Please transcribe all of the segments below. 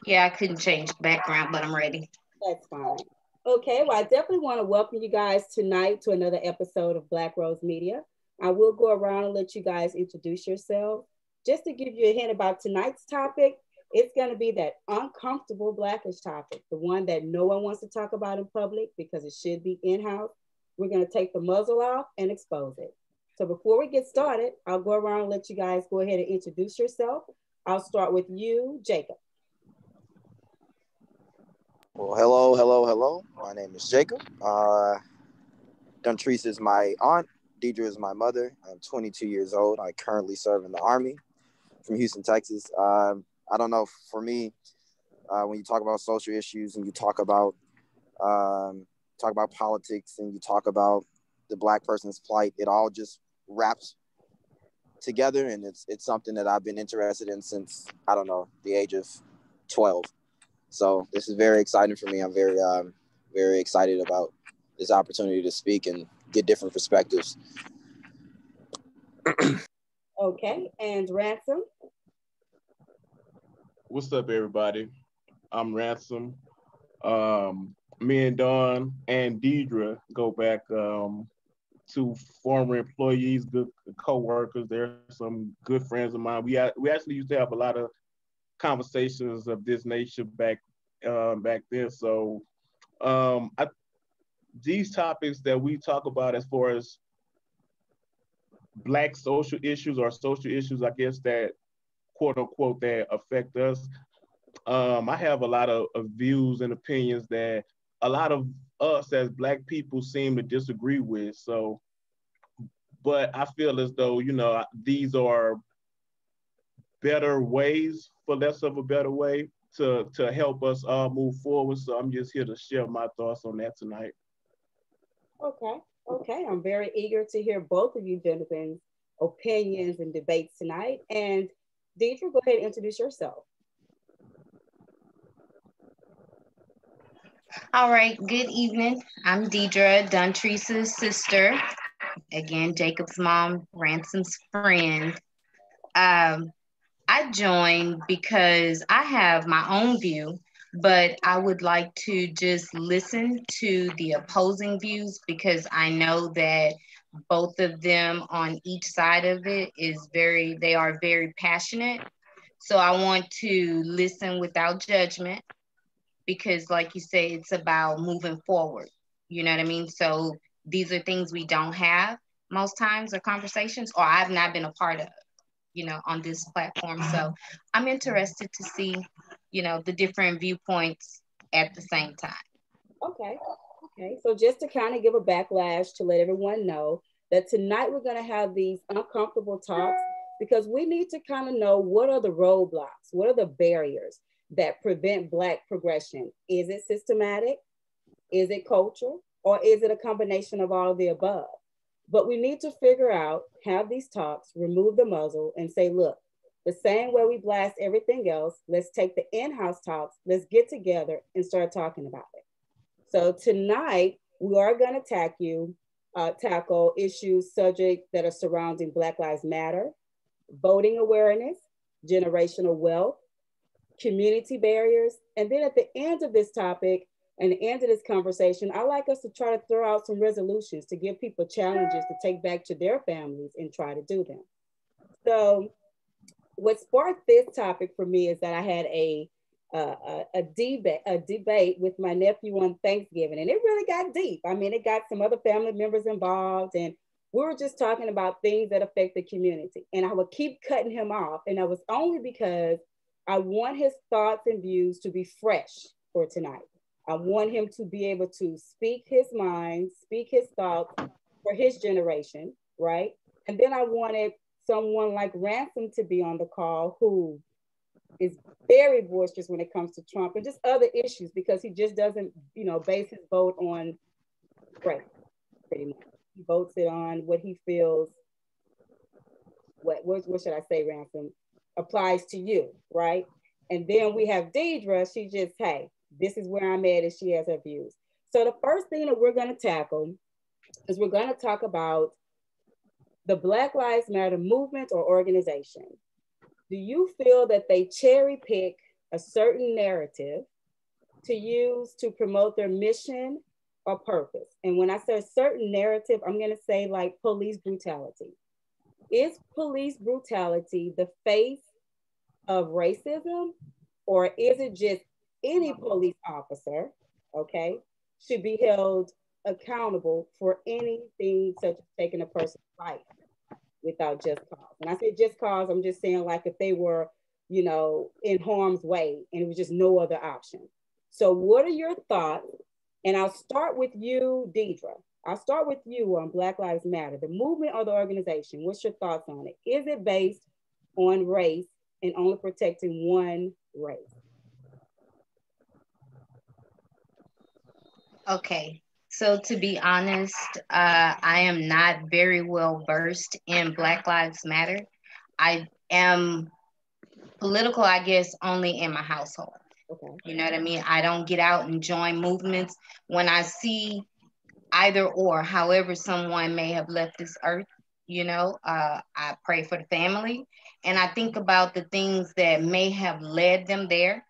Yeah, I couldn't change the background, but I'm ready. That's fine. Okay, well, I definitely want to welcome you guys tonight to another episode of Blaquerose Media. I will go around and let you guys introduce yourself. Just to give you a hint about tonight's topic, it's going to be that uncomfortable Blackish topic, the one that no one wants to talk about in public because it should be in house. We're going to take the muzzle off and expose it. So before we get started, I'll go around and let you guys go ahead and introduce yourself. I'll start with you, Jacob. Well, hello, hello, hello. My name is Jacob. Duntrice is my aunt. Deidre is my mother. I'm 22 years old. I currently serve in the Army from Houston, Texas. I don't know. For me, when you talk about social issues and you talk about politics and you talk about the Black person's plight, it all just wraps together, and it's something that I've been interested in since I don't know the age of 12. So this is very exciting for me. I'm very excited about this opportunity to speak and get different perspectives. Okay, and Ransom. What's up, everybody? I'm Ransom. Me and Don and Deidre go back to former employees, good co-workers. They're some good friends of mine. We actually used to have a lot of conversations of this nature back then. So these topics that we talk about as far as Black social issues or social issues, I guess that quote unquote that affect us. I have a lot of views and opinions that a lot of us as Black people seem to disagree with. So, but I feel as though, these are better ways, for less of a better way, to help us all move forward. So I'm just here to share my thoughts on that tonight. Okay, okay. I'm very eager to hear both of you gentlemen's opinions and debates tonight. And Deidre, go ahead and introduce yourself. All right, good evening. I'm Deidre, Duntrice's sister. Again, Jacob's mom, Ransom's friend. Um, I joined because I have my own view, but I would like to just listen to the opposing views because I know that both of them on each side of it they are very passionate. So I want to listen without judgment because, like you say, it's about moving forward. You know what I mean? So these are things we don't have most times or conversations, or I've not been a part of, on this platform. So I'm interested to see, the different viewpoints at the same time. Okay, okay. So just to kind of give a backlash to let everyone know that tonight we're going to have these uncomfortable talks because we need to kind of know what are the roadblocks, what are the barriers that prevent Black progression. Is it systematic? Is it culture? Or is it a combination of all of the above? But we need to figure out, have these talks, remove the muzzle, and say, look, the same way we blast everything else, let's take the in-house talks, let's get together and start talking about it. So tonight, we are going to tackle issues, subjects that are surrounding Black Lives Matter, voting awareness, generational wealth, community barriers. And then at the end of this topic and the end of this conversation, I like us to try to throw out some resolutions to give people challenges to take back to their families and try to do them. So what sparked this topic for me is that I had a debate with my nephew on Thanksgiving, and it really got deep. I mean, it got some other family members involved, and we were just talking about things that affect the community. And I would keep cutting him off, and that was only because I want his thoughts and views to be fresh for tonight. I want him to be able to speak his mind, speak his thoughts for his generation, right? And then I wanted someone like Ransom to be on the call who is very boisterous when it comes to Trump and just other issues because he just doesn't, base his vote on race, pretty much. He votes it on what he feels, what should I say, Ransom, applies to you, right? And then we have Deidre, she just, hey, this is where I'm at, and she has her views. So the first thing that we're going to tackle is we're going to talk about the Black Lives Matter movement or organization. Do you feel that they cherry pick a certain narrative to use to promote their mission or purpose. And when I say a certain narrative, I'm going to say like police brutality. Is police brutality the face of racism, or is it just any police officer, okay, should be held accountable for anything such as taking a person's life without just cause? And I say just cause, I'm just saying like if they were, you know, in harm's way and it was just no other option. So what are your thoughts? And I'll start with you, Deidre. I'll start with you on Black Lives Matter, the movement or the organization. What's your thoughts on it? Is it based on race and only protecting one race? Okay, so to be honest, I am not very well versed in Black Lives Matter. I am political, I guess, only in my household. Okay. You know what I mean? I don't get out and join movements. When I see either or, however someone may have left this earth, you know, I pray for the family and I think about the things that may have led them there.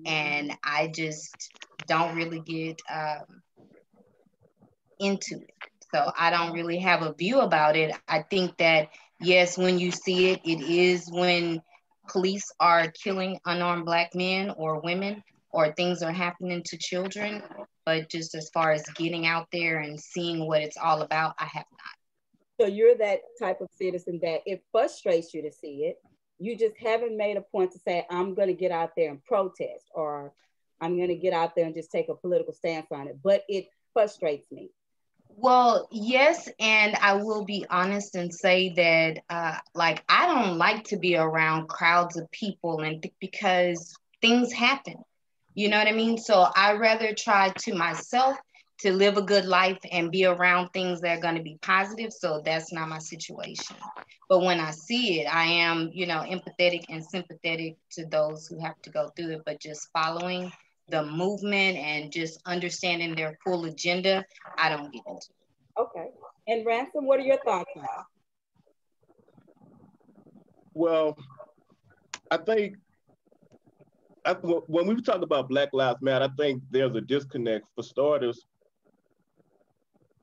And I just don't really get into it. So I don't really have a view about it. I think that, yes, when you see it, it is when police are killing unarmed Black men or women, or things are happening to children. But just as far as getting out there and seeing what it's all about, I have not. So you're that type of citizen that it frustrates you to see it. You just haven't made a point to say, I'm going to get out there and protest, or I'm going to get out there and just take a political stance on it. But it frustrates me. Well, yes, and I will be honest and say that, like, I don't like to be around crowds of people, and because things happen, you know what I mean? So I rather try to myself to live a good life and be around things that are going to be positive. So that's not my situation. But when I see it, I am, you know, empathetic and sympathetic to those who have to go through it, but just following the movement and just understanding their full agenda, I don't get into it. Okay. And Ransom, what are your thoughts on it? Well, I think when we talk about Black Lives Matter, I think there's a disconnect. For starters,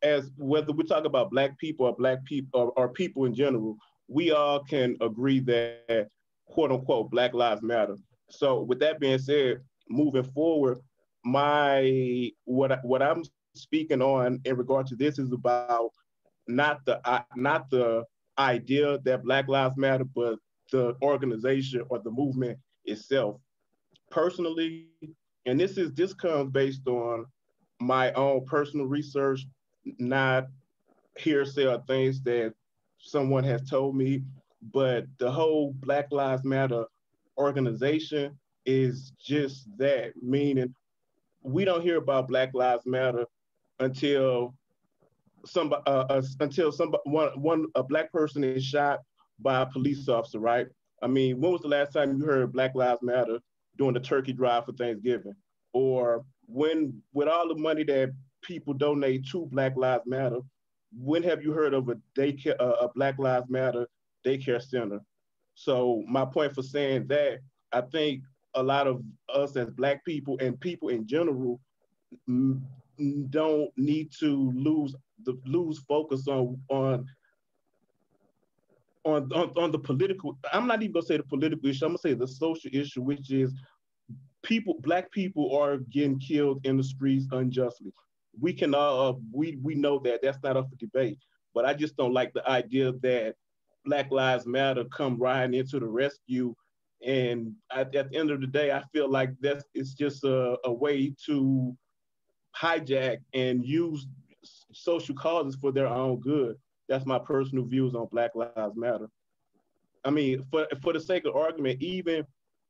as whether we talk about Black people or Black people or people in general, we all can agree that quote unquote Black Lives Matter. So with that being said, moving forward, what I'm speaking on in regard to this is about not the idea that Black Lives Matter, but the organization or the movement itself. Personally, and this comes based on my own personal research, not hearsay or things that someone has told me, but the whole Black Lives Matter organization is just that, meaning we don't hear about Black Lives Matter until a Black person is shot by a police officer, right? I mean, when was the last time you heard Black Lives Matter doing the turkey drive for Thanksgiving? Or when, with all the money that people donate to Black Lives Matter, when have you heard of a Black Lives Matter daycare center? So my point for saying that, I think a lot of us as Black people and people in general don't need to lose focus on the political. I'm not even gonna say the political issue. I'm gonna say the social issue, which is Black people are getting killed in the streets unjustly. We can we know that that's not up for debate. But I just don't like the idea that Black Lives Matter come riding into the rescue. And at the end of the day, I feel like it's just a way to hijack and use social causes for their own good. That's my personal views on Black Lives Matter. I mean, for the sake of argument, even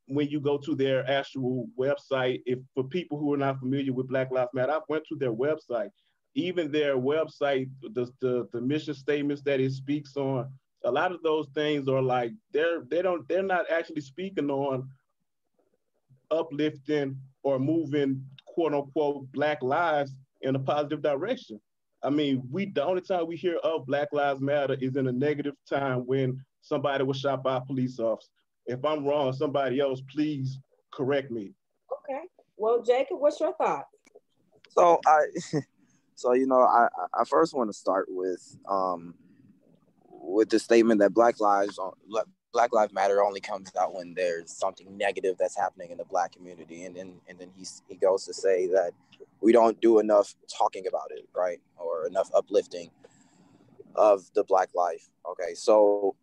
when you go to their actual website, if for people who are not familiar with Black Lives Matter, I went to their website. Even their website, the mission statements that it speaks on, a lot of those things are like they're not actually speaking on uplifting or moving quote unquote Black lives in a positive direction. I mean, the only time we hear of Black Lives Matter is in a negative time when somebody was shot by a police officer. If I'm wrong, somebody else, please correct me. Okay. Well, Jacob, what's your thought? So so I first want to start with the statement that Black Lives Matter only comes out when there's something negative that's happening in the Black community, and then he goes to say that we don't do enough talking about it, right, or enough uplifting of the Black life. Okay, so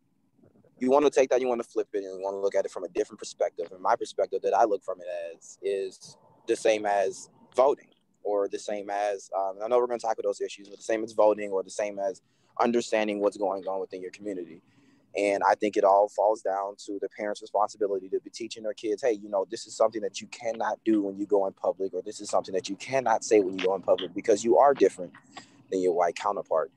you want to take that, you want to flip it, and you want to look at it from a different perspective. And my perspective that I look from it as is the same as voting, or the same as I know we're going to tackle those issues, but the same as voting, or the same as understanding what's going on within your community. And I think it all falls down to the parents' responsibility to be teaching their kids, hey, this is something that you cannot do when you go in public, or this is something that you cannot say when you go in public, because you are different than your white counterpart.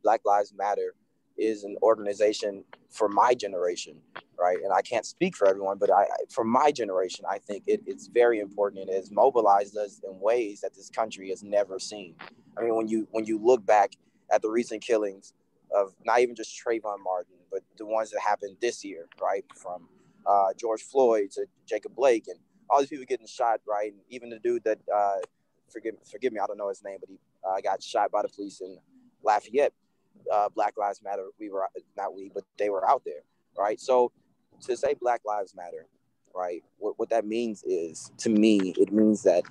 Black Lives Matter is an organization for my generation, right? And I can't speak for everyone, but for my generation, I think it's very important, and it has mobilized us in ways that this country has never seen. I mean, when you look back at the recent killings of not even just Trayvon Martin, but the ones that happened this year, right? From George Floyd to Jacob Blake, and all these people getting shot, right? And even the dude that, forgive me, I don't know his name, but he got shot by the police in Lafayette. Black Lives Matter, but they were out there, right? So to say Black Lives Matter, right, what that means is, to me, it means that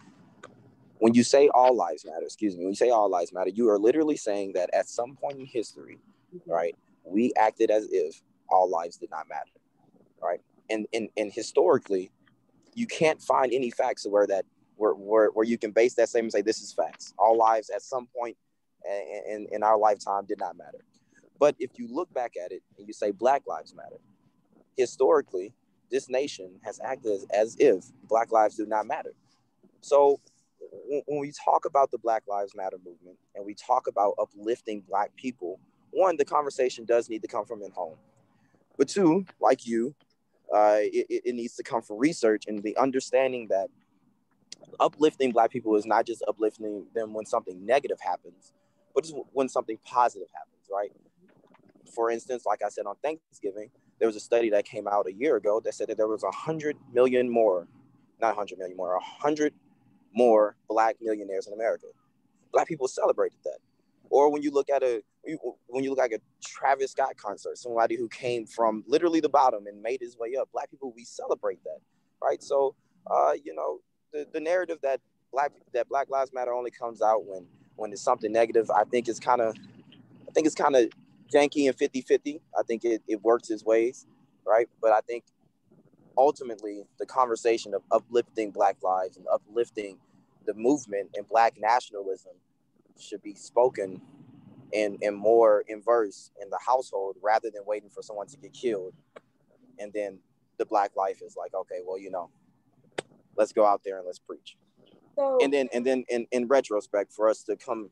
when you say all lives matter, when you say all lives matter, you are literally saying that at some point in history, right, we acted as if all lives did not matter, right? And historically, you can't find any facts where you can base that statement and say this is facts. All lives at some point in our lifetime did not matter. But if you look back at it and you say Black Lives Matter, historically, this nation has acted as if Black lives do not matter. So when we talk about the Black Lives Matter movement and we talk about uplifting Black people, one, the conversation does need to come from in home. But two, like you, it needs to come from research and the understanding that uplifting Black people is not just uplifting them when something negative happens, but it's when something positive happens, right? For instance, like I said, on Thanksgiving, there was a study that came out a year ago that said that there was 100 million more, not 100 million more, 100 more Black millionaires in America. Black people celebrated that. Or when you look at a Travis Scott concert, somebody who came from literally the bottom and made his way up, Black people, we celebrate that, right? So, the narrative that Black Lives Matter only comes out when it's something negative, I think it's kind of janky and 50-50. I think it works its ways, right? But I think ultimately the conversation of uplifting Black lives and uplifting the movement and Black nationalism should be spoken and more in verse in the household, rather than waiting for someone to get killed. And then the Black life is like, okay, well, let's go out there and let's preach. So, and then in retrospect, for us to come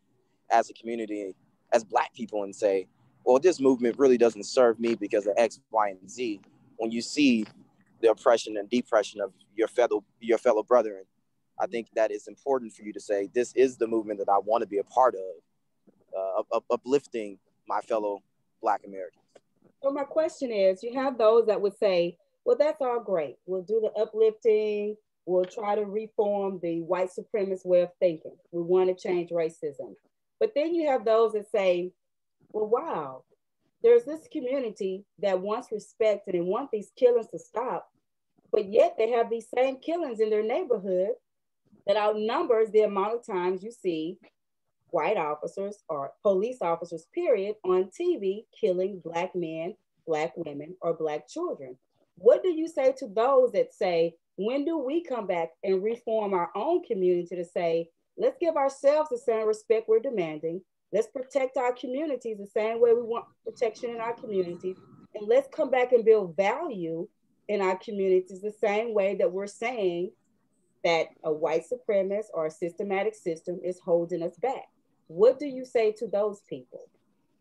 as a community, as Black people, and say, well, this movement really doesn't serve me because of X, Y, and Z. When you see the oppression and depression of your fellow brethren, I think that it's important for you to say, this is the movement that I want to be a part of uplifting my fellow Black Americans. So my question is, you have those that would say, well, that's all great. We'll do the uplifting. We'll try to reform the white supremacist way of thinking. We want to change racism. But then you have those that say, well, wow, there's this community that wants respect and they want these killings to stop, but yet they have these same killings in their neighborhood that outnumbers the amount of times you see white officers or police officers, period, on TV killing Black men, Black women, or Black children. What do you say to those that say, when do we come back and reform our own community to say, let's give ourselves the same respect we're demanding. Let's protect our communities the same way we want protection in our communities. And let's come back and build value in our communities the same way that we're saying that a white supremacist or a systematic system is holding us back. What do you say to those people?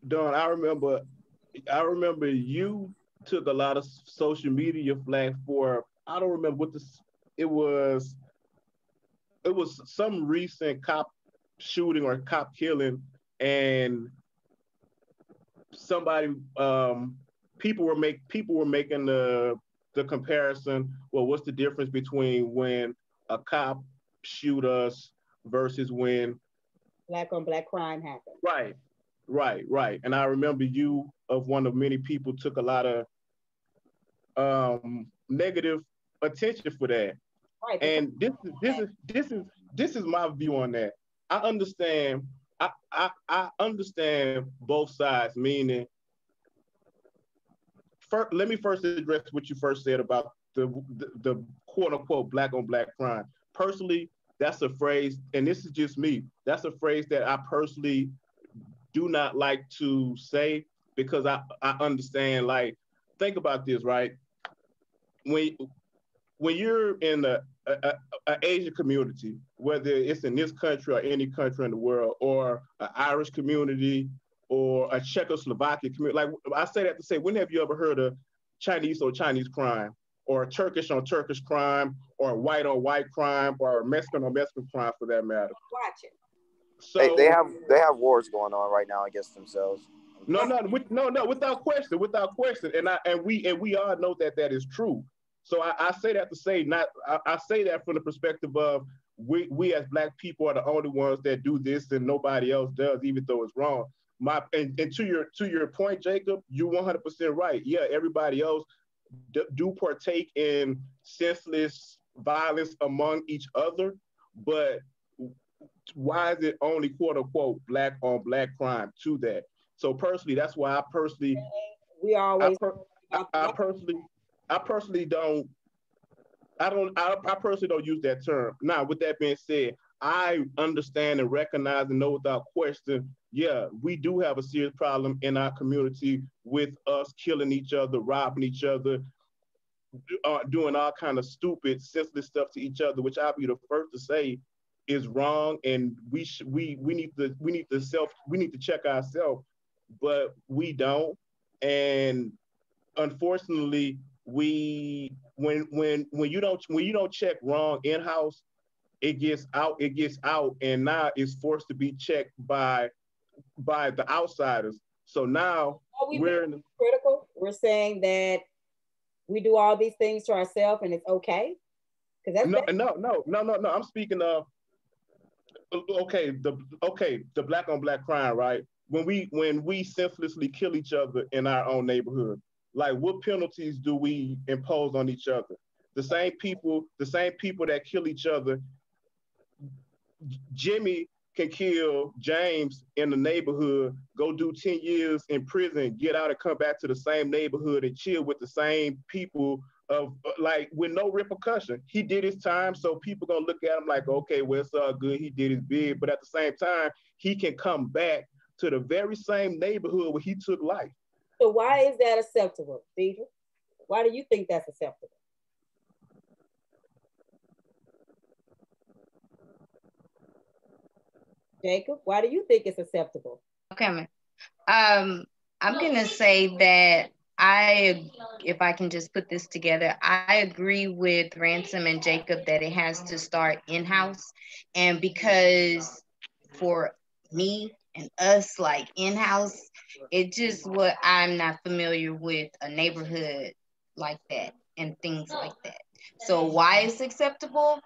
Dawn, I remember you took a lot of social media flack for, I don't remember what it was some recent cop shooting or cop killing, and somebody people were making the the comparison. Well, what's the difference between when a cop shoot us versus when black on black crime happens? Right. And I remember you, of one of many people, took a lot of negative attention for that. Right. And this is my view on that. I understand. I understand both sides. Meaning, let me first address what you first said about the quote unquote black on black crime. Personally, that's a phrase, and this is just me. That's a phrase that I personally do not like to say, because I understand. Like, think about this, right? When you're in a Asian community, whether it's in this country or any country in the world, or an Irish community or a Czechoslovakian community, like, I say that to say, when have you ever heard of Chinese on Chinese crime, or Turkish on Turkish crime, or white on white crime, or Mexican on Mexican crime, for that matter? Watch it. So they have wars going on right now against themselves. No, without question, and we all know that is true. So I say that to say, not I say that from the perspective of we as Black people are the only ones that do this and nobody else does, even though it's wrong. And to your point, Jacob, you're 100% right. Yeah, everybody else do partake in senseless violence among each other, but why is it only quote unquote black on black crime to that? So personally, that's why I personally don't use that term. Now, with that being said, I understand and recognize and know without question, yeah, we do have a serious problem in our community with us killing each other, robbing each other, doing all kind of stupid, senseless stuff to each other, which I'll be the first to say is wrong, and we need to check ourselves, but we don't. And unfortunately, when you don't check wrong in house, it gets out, and now it's forced to be checked by the outsiders. So now we're critical. We're saying that we do all these things to ourselves and it's okay. Because that's no. I'm speaking of the black on black crime, right? When we senselessly kill each other in our own neighborhood, like, what penalties do we impose on each other? The same people that kill each other, Jimmy can kill James in the neighborhood, go do 10 years in prison, get out and come back to the same neighborhood and chill with the same people with no repercussion. He did his time, so people gonna look at him like, okay, well, it's all good, he did his bid, but at the same time, he can come back to the very same neighborhood where he took life. So why is that acceptable, Deidre? Why do you think that's acceptable? Jacob, why do you think it's acceptable? Okay, I'm gonna say that if I can just put this together, I agree with Ransom and Jacob that it has to start in-house. And because for me and us, like, in-house, it just what I'm not familiar with a neighborhood like that and things like that. So why it's acceptable?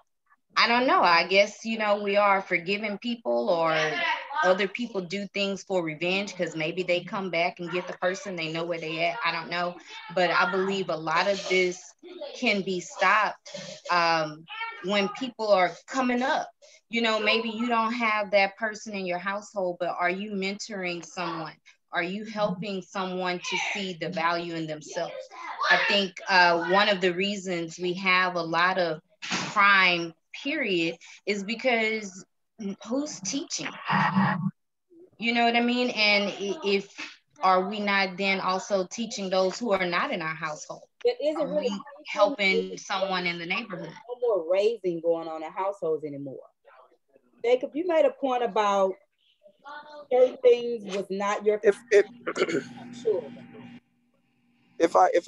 I don't know. I guess, we are forgiving people, or other people do things for revenge because maybe they come back and get the person, they know where they at. I don't know. But I believe a lot of this can be stopped when people are coming up. Maybe you don't have that person in your household, but are you mentoring someone? Are you helping someone to see the value in themselves? I think one of the reasons we have a lot of crime, period, is because who's teaching? You know what I mean? And if are we not then also teaching those who are not in our household? Are we helping someone in the neighborhood? No more raising going on in households anymore. Jacob, you made a point about certain things was not your. If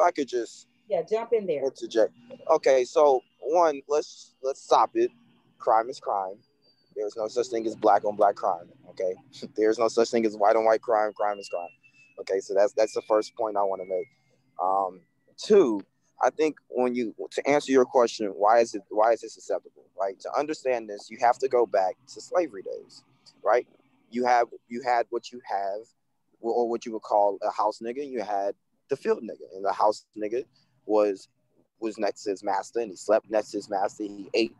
I could just jump in there. Interject. Okay, so one, let's stop it. Crime is crime. There's no such thing as black on black crime. Okay, there's no such thing as white on white crime. Crime is crime. Okay, so that's the first point I want to make. Two, I think to answer your question, why is this acceptable, right? To understand this, you have to go back to slavery days, right? You had what you have, or what you would call a house nigga. You had the field nigga, and the house nigga was next to his master, and he slept next to his master. He ate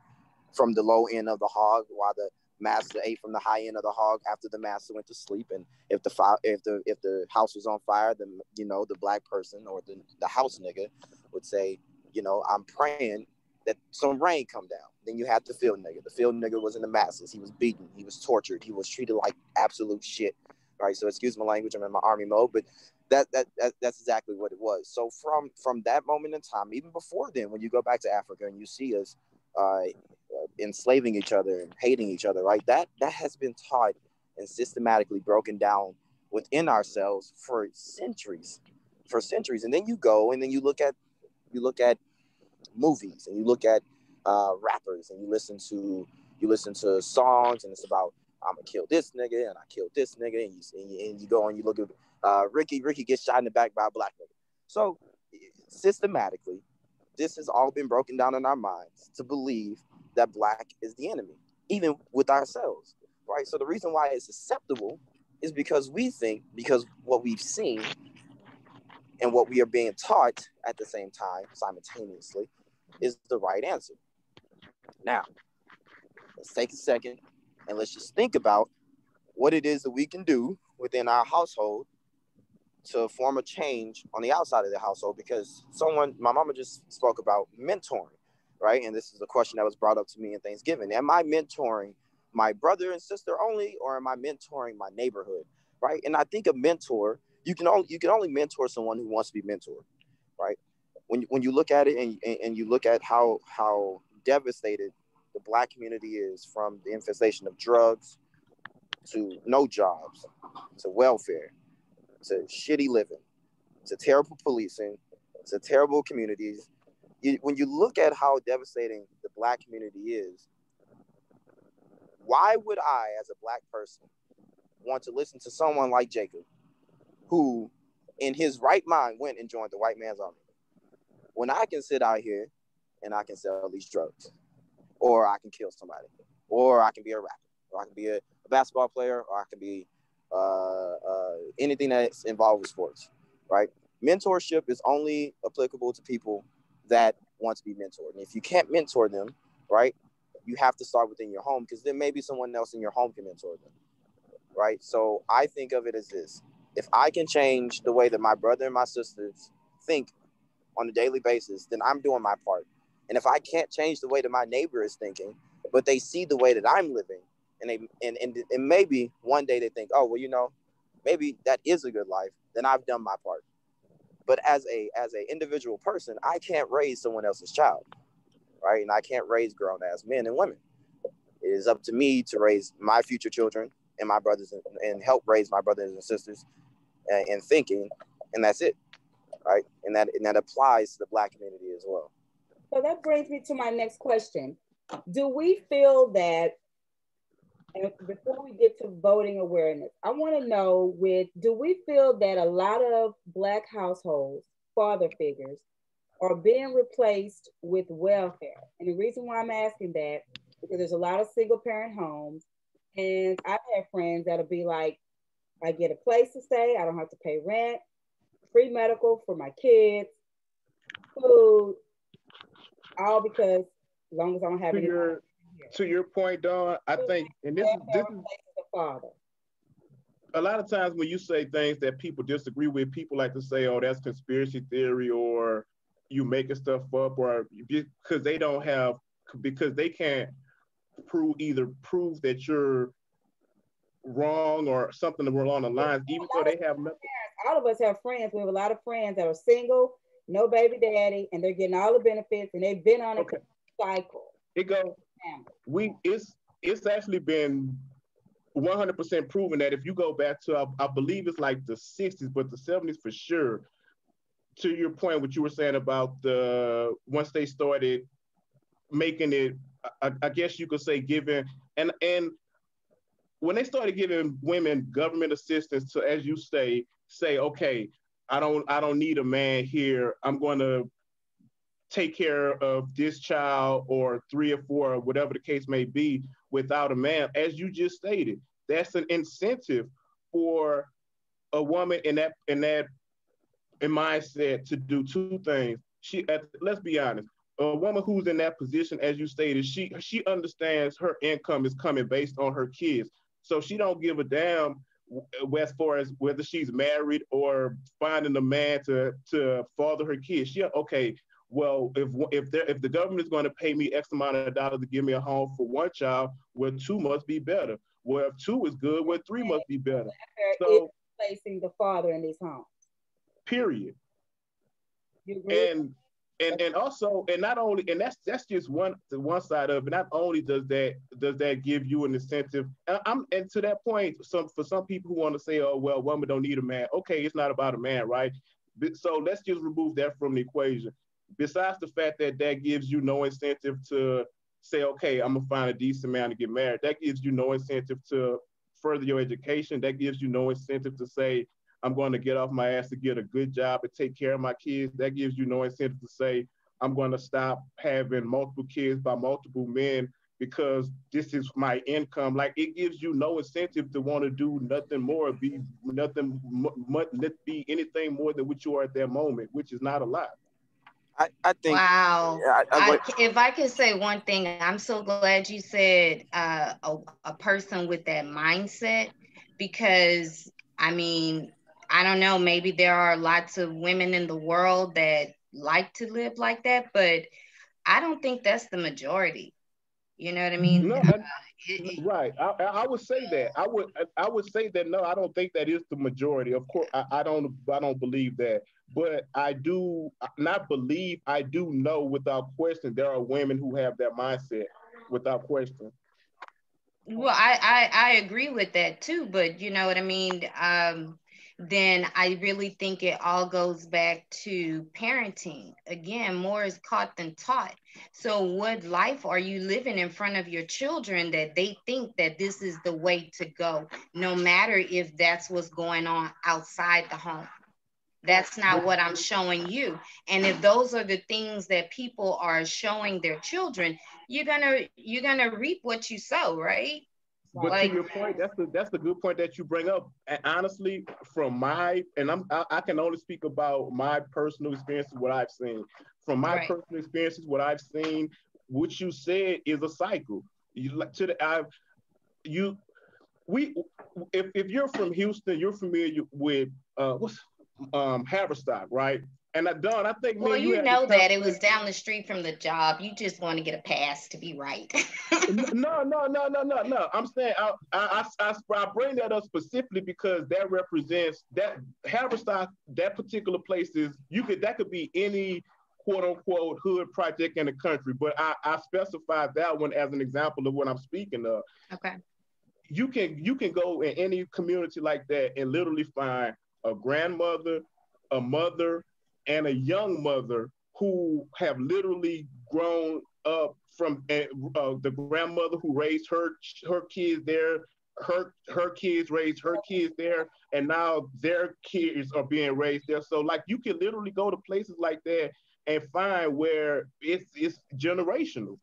from the low end of the hog while the master ate from the high end of the hog after the master went to sleep. And if the house was on fire, then the black person, or the house nigga, would say, I'm praying that some rain come down. Then you had the field nigga. The field nigga was in the masses. He was beaten. He was tortured. He was treated like absolute shit. Right. So excuse my language. I'm in my army mode, but that's exactly what it was. So from that moment in time, even before then, when you go back to Africa and you see us enslaving each other and hating each other, right? That has been taught and systematically broken down within ourselves for centuries. And then you go and then you look at movies, and you look at rappers, and you listen to songs, and it's about, I'm gonna kill this nigga and I killed this nigga, and you go and you look at Ricky gets shot in the back by a black nigga. So systematically, this has all been broken down in our minds to believe that black is the enemy, even with ourselves, right? So the reason why it's acceptable is because what we've seen and what we are being taught at the same time, simultaneously, is the right answer. Now, let's take a second and let's just think about what it is that we can do within our household to form a change on the outside of the household. Because my mama just spoke about mentoring, right? And this is a question that was brought up to me in Thanksgiving. Am I mentoring my brother and sister only, or am I mentoring my neighborhood, right? And I think a mentor, you can only mentor someone who wants to be mentored, right? When you look at it and you look at how devastated the black community is, from the infestation of drugs to no jobs, to welfare, to shitty living, to terrible policing, to terrible communities. When you look at how devastating the black community is, why would I, as a black person, want to listen to someone like Jacob, who in his right mind went and joined the white man's army, when I can sit out here and I can sell these drugs, or I can kill somebody, or I can be a rapper, or I can be a basketball player, or I can be anything that's involved with sports, right? Mentorship is only applicable to people that want to be mentored. And if you can't mentor them, right, you have to start within your home, because then maybe someone else in your home can mentor them, right? So I think of it as this: if I can change the way that my brother and my sisters think on a daily basis, then I'm doing my part. And if I can't change the way that my neighbor is thinking, but they see the way that I'm living, and maybe one day they think, oh, well, maybe that is a good life, then I've done my part. But as a individual person, I can't raise someone else's child, right? And I can't raise grown-ass men and women. It is up to me to raise my future children and my brothers, and help raise my brothers and sisters in thinking, and that's it, right? And that applies to the black community as well. So that brings me to my next question. Do we feel that, and before we get to voting awareness, I want to know, do we feel that a lot of black households, father figures, are being replaced with welfare? And the reason why I'm asking that, because there's a lot of single parent homes, and I've had friends that'll be like, I get a place to stay, I don't have to pay rent, free medical for my kids, food, all because as long as I don't have any. To your point, Dawn, I think, and this is the father. A lot of times when you say things that people disagree with, people like to say, oh, that's conspiracy theory, or you making stuff up, or because they can't prove that you're wrong or something along the lines, even though they have nothing. All of us have friends. We have a lot of friends that are single, no baby daddy, and they're getting all the benefits, and they've been on a cycle. It's actually been 100% proven that if you go back to, I believe it's like the 60s, but the 70s for sure. To your point, what you were saying about once they started making it, I guess you could say giving, and when they started giving women government assistance to, as you say, okay, I don't need a man here. I'm going to take care of this child or 3 or 4 or whatever the case may be without a man. As you just stated, that's an incentive for a woman in mindset to do 2 things. Let's be honest. A woman who's in that position, as you stated, she understands her income is coming based on her kids, so she don't give a damn as far as whether she's married or finding a man to father her kids. She okay. Well, if the government is going to pay me X amount of dollars to give me a home for 1 child, well, 2 must be better. Well, if 2 is good, well, 3 must be better. So placing the father in these homes. Period. You agree? And also, and not only, and that's just one side of it. Not only does that give you an incentive, and to that point, for some people who want to say, oh well, women don't need a man. Okay, it's not about a man, right? So let's just remove that from the equation. Besides the fact that gives you no incentive to say, okay, I'm gonna find a decent man to get married. That gives you no incentive to further your education. That gives you no incentive to say, I'm going to get off my ass to get a good job and take care of my kids. That gives you no incentive to say, I'm going to stop having multiple kids by multiple men because this is my income. Like, it gives you no incentive to want to do nothing more, be anything more than what you are at that moment, which is not a lot. I think. Wow. If I could say one thing, I'm so glad you said a person with that mindset, because I mean, I don't know, maybe there are lots of women in the world that like to live like that, but I don't think that's the majority. You know what I mean? No, right. I would say that. I would say that no, I don't think that is the majority. Of course, I don't believe that. But I do not believe, I do know without question there are women who have that mindset without question. Well, I agree with that too, but you know what I mean? Then I really think it all goes back to parenting. Again, more is caught than taught. So what life are you living in front of your children that they think that this is the way to go, no matter if that's what's going on outside the home? That's not what I'm showing you. And if those are the things that people are showing their children, you're gonna reap what you sow, right? But like, to your point, that's the good point that you bring up. And honestly, from I can only speak about my personal experiences, what I've seen. From my personal experiences, what I've seen, what you said is a cycle. If you're from Houston, you're familiar with Haverstock, right? And Don, I think well, you know that it was down the street from the job. You just want to get a pass to be right. No. I'm saying I bring that up specifically because that represents that Haverstock. That particular place that could be any quote unquote hood project in the country, but I specified that one as an example of what I'm speaking of. Okay. You can go in any community like that and literally find a grandmother, a mother, and a young mother who have literally grown up from the grandmother who raised her kids there, her kids raised her kids there, and now their kids are being raised there. So like you can literally go to places like that and find where it's generational.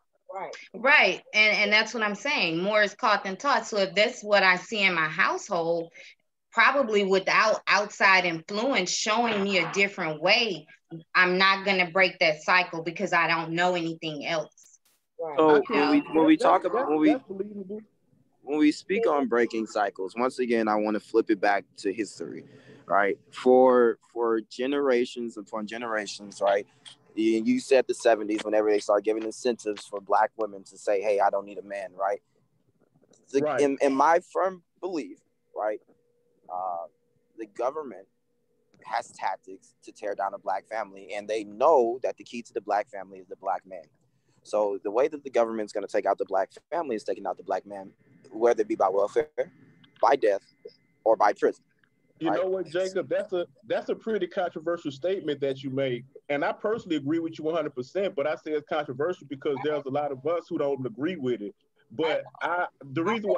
Right. And that's what I'm saying. More is caught than taught. So if that's what I see in my household, probably without outside influence showing me a different way, I'm not going to break that cycle because I don't know anything else. So when we speak on breaking cycles, once again, I want to flip it back to history, right? For generations upon generations, right? You said the 70s, whenever they start giving incentives for Black women to say, hey, I don't need a man, right? In my firm belief, right, the government has tactics to tear down a Black family, and they know that the key to the Black family is the Black man. So the way that the government's going to take out the Black family is taking out the Black man, whether it be by welfare, by death, or by prison. You know what, Jacob? That's a pretty controversial statement that you made, and I personally agree with you 100%. But I say it's controversial because there's a lot of us who don't agree with it. But I don't agree.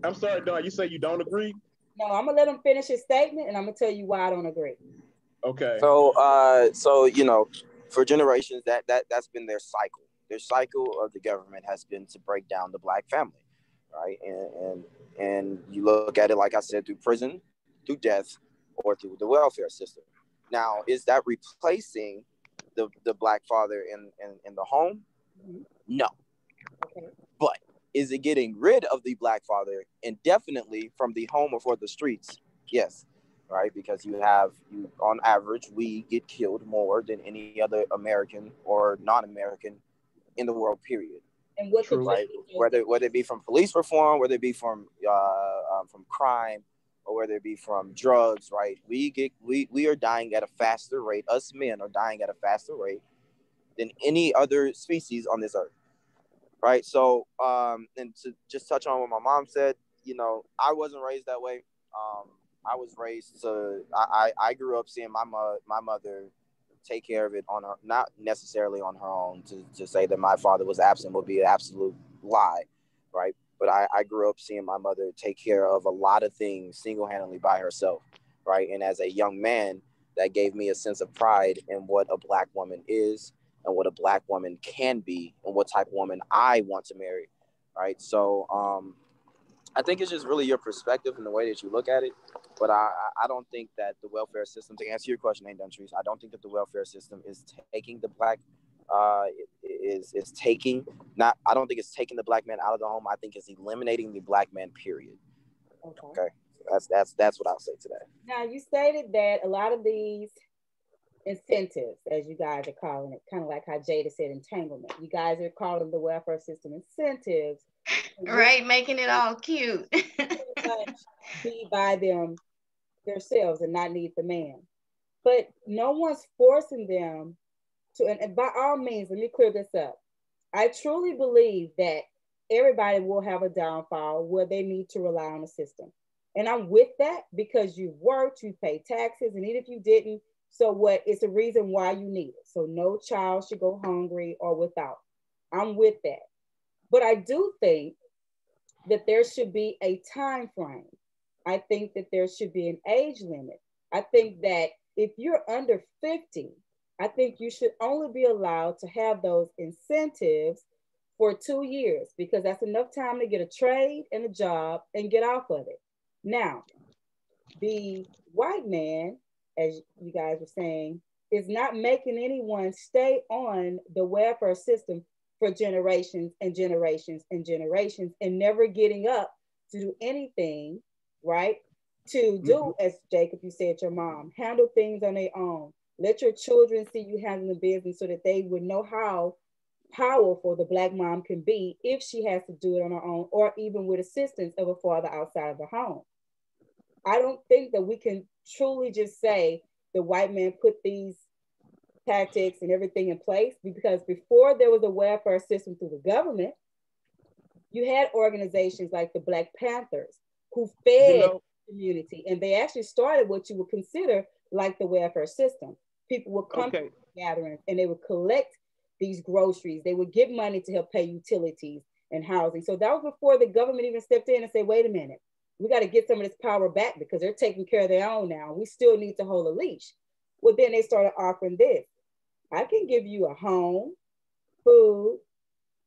I'm sorry, Don. You say you don't agree? No, I'm gonna let him finish his statement, and I'm gonna tell you why I don't agree. Okay. So you know, for generations that's been their cycle. Their cycle of the government has been to break down the black family, right? And you look at it, like I said, through prison, through death, or through the welfare system. Now, is that replacing the black father in the home? Mhm. No. Okay. But is it getting rid of the black father indefinitely from the home or for the streets? Yes. Right, because you on average, we get killed more than any other American or non-American in the world, period. And what True. Right, contributes those whether it be from police reform, whether it be from crime, or whether it be from drugs, right? We are dying at a faster rate. Us men are dying at a faster rate than any other species on this earth, right? So, and to just touch on what my mom said, you know, I wasn't raised that way. I was raised to. I grew up seeing my mother take care of it on her, not necessarily on her own. To say that my father was absent would be an absolute lie, right? But I grew up seeing my mother take care of a lot of things single-handedly by herself, right? And as a young man, that gave me a sense of pride in what a black woman is and what a black woman can be and what type of woman I want to marry, right? So I think it's just really your perspective and the way that you look at it. But I don't think that the welfare system, to answer your question, Ain't Done Trees, I don't think that the welfare system is taking the black, is taking, not, I don't think it's taking the black man out of the home. I think it's eliminating the black man, period. Okay. Okay. That's what I'll say today. Now you stated that a lot of these incentives, as you guys are calling it, kind of like how Jada said entanglement. You guys are calling the welfare system incentives. Right, making it all cute. Much be by themselves and not need the man. But no one's forcing them to, and by all means, let me clear this up. I truly believe that everybody will have a downfall where they need to rely on the system. And I'm with that because you worked, you pay taxes, and even if you didn't, so what? It's a reason why you need it. So no child should go hungry or without. I'm with that. But I do think that there should be a time frame. I think that there should be an age limit. I think that if you're under 50, I think you should only be allowed to have those incentives for 2 years because that's enough time to get a trade and a job and get off of it. Now, the white man, as you guys were saying, is not making anyone stay on the welfare system for generations and generations and generations and never getting up to do anything, right? To do, as Jacob, you said, your mom, handle things on their own. Let your children see you handling business so that they would know how powerful the black mom can be if she has to do it on her own or even with assistance of a father outside of the home. I don't think that we can truly just say the white man put these tactics and everything in place because before there was a welfare system through the government, you had organizations like the Black Panthers who fed the community, and they actually started what you would consider like the welfare system. People would come to gatherings and they would collect these groceries. They would give money to help pay utilities and housing. So that was before the government even stepped in and said, wait a minute, we got to get some of this power back because they're taking care of their own now. We still need to hold a leash. Well, then they started offering this. I can give you a home, food,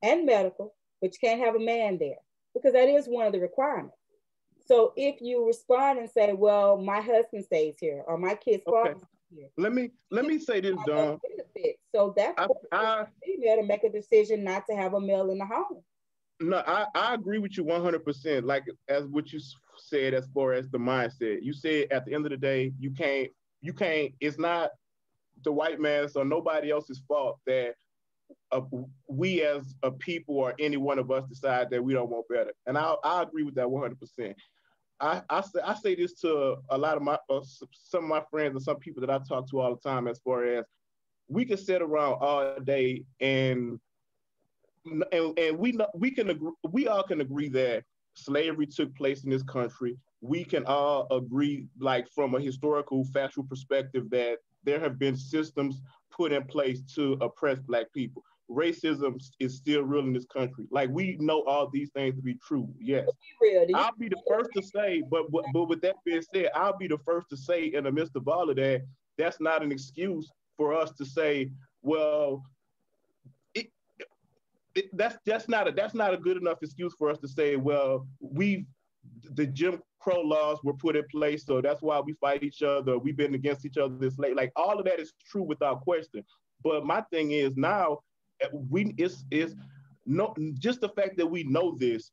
and medical, but you can't have a man there because that is one of the requirements. So if you respond and say, well, my husband stays here or my kid's father stays here. Let me say this, Dawn. So that's female to make a decision not to have a male in the home. No, I agree with you 100%. Like as what you said as far as the mindset. You said at the end of the day, you can't, it's not the white man's or nobody else's fault that we as a people or any one of us decide that we don't want better. And I agree with that 100%. I say this to a lot of my some of my friends and some people that I talk to all the time as far as we can sit around all day and we all can agree that slavery took place in this country. We can all agree, like from a historical, factual perspective, that there have been systems put in place to oppress Black people. racism is still real in this country. Like, we know all these things to be true. Yes. Real. I'll be the first to say, but with that being said, I'll be the first to say in the midst of all of that, that's not an excuse for us to say, well, that's not a good enough excuse for us to say, well, the Jim Crow laws were put in place, so that's why we fight each other. We've been against each other this late. Like, all of that is true without question. But my thing is now, it's no, just the fact that we know this,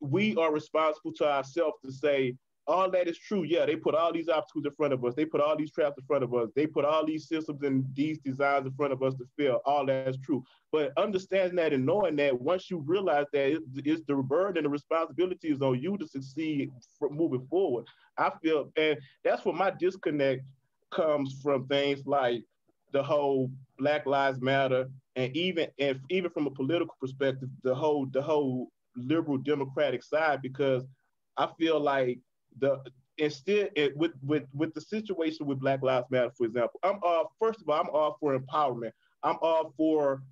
we are responsible to ourselves to say, all that is true. Yeah, they put all these obstacles in front of us. They put all these traps in front of us. They put all these systems and these designs in front of us to fail. All that's true. But understanding that and knowing that, once you realize that it's the burden and the responsibility is on you to succeed moving forward, I feel, and that's where my disconnect comes from, things like the whole Black Lives Matter, and even from a political perspective, the whole liberal democratic side, because I feel like with the situation with Black Lives Matter, for example, I'm all for empowerment. I'm all for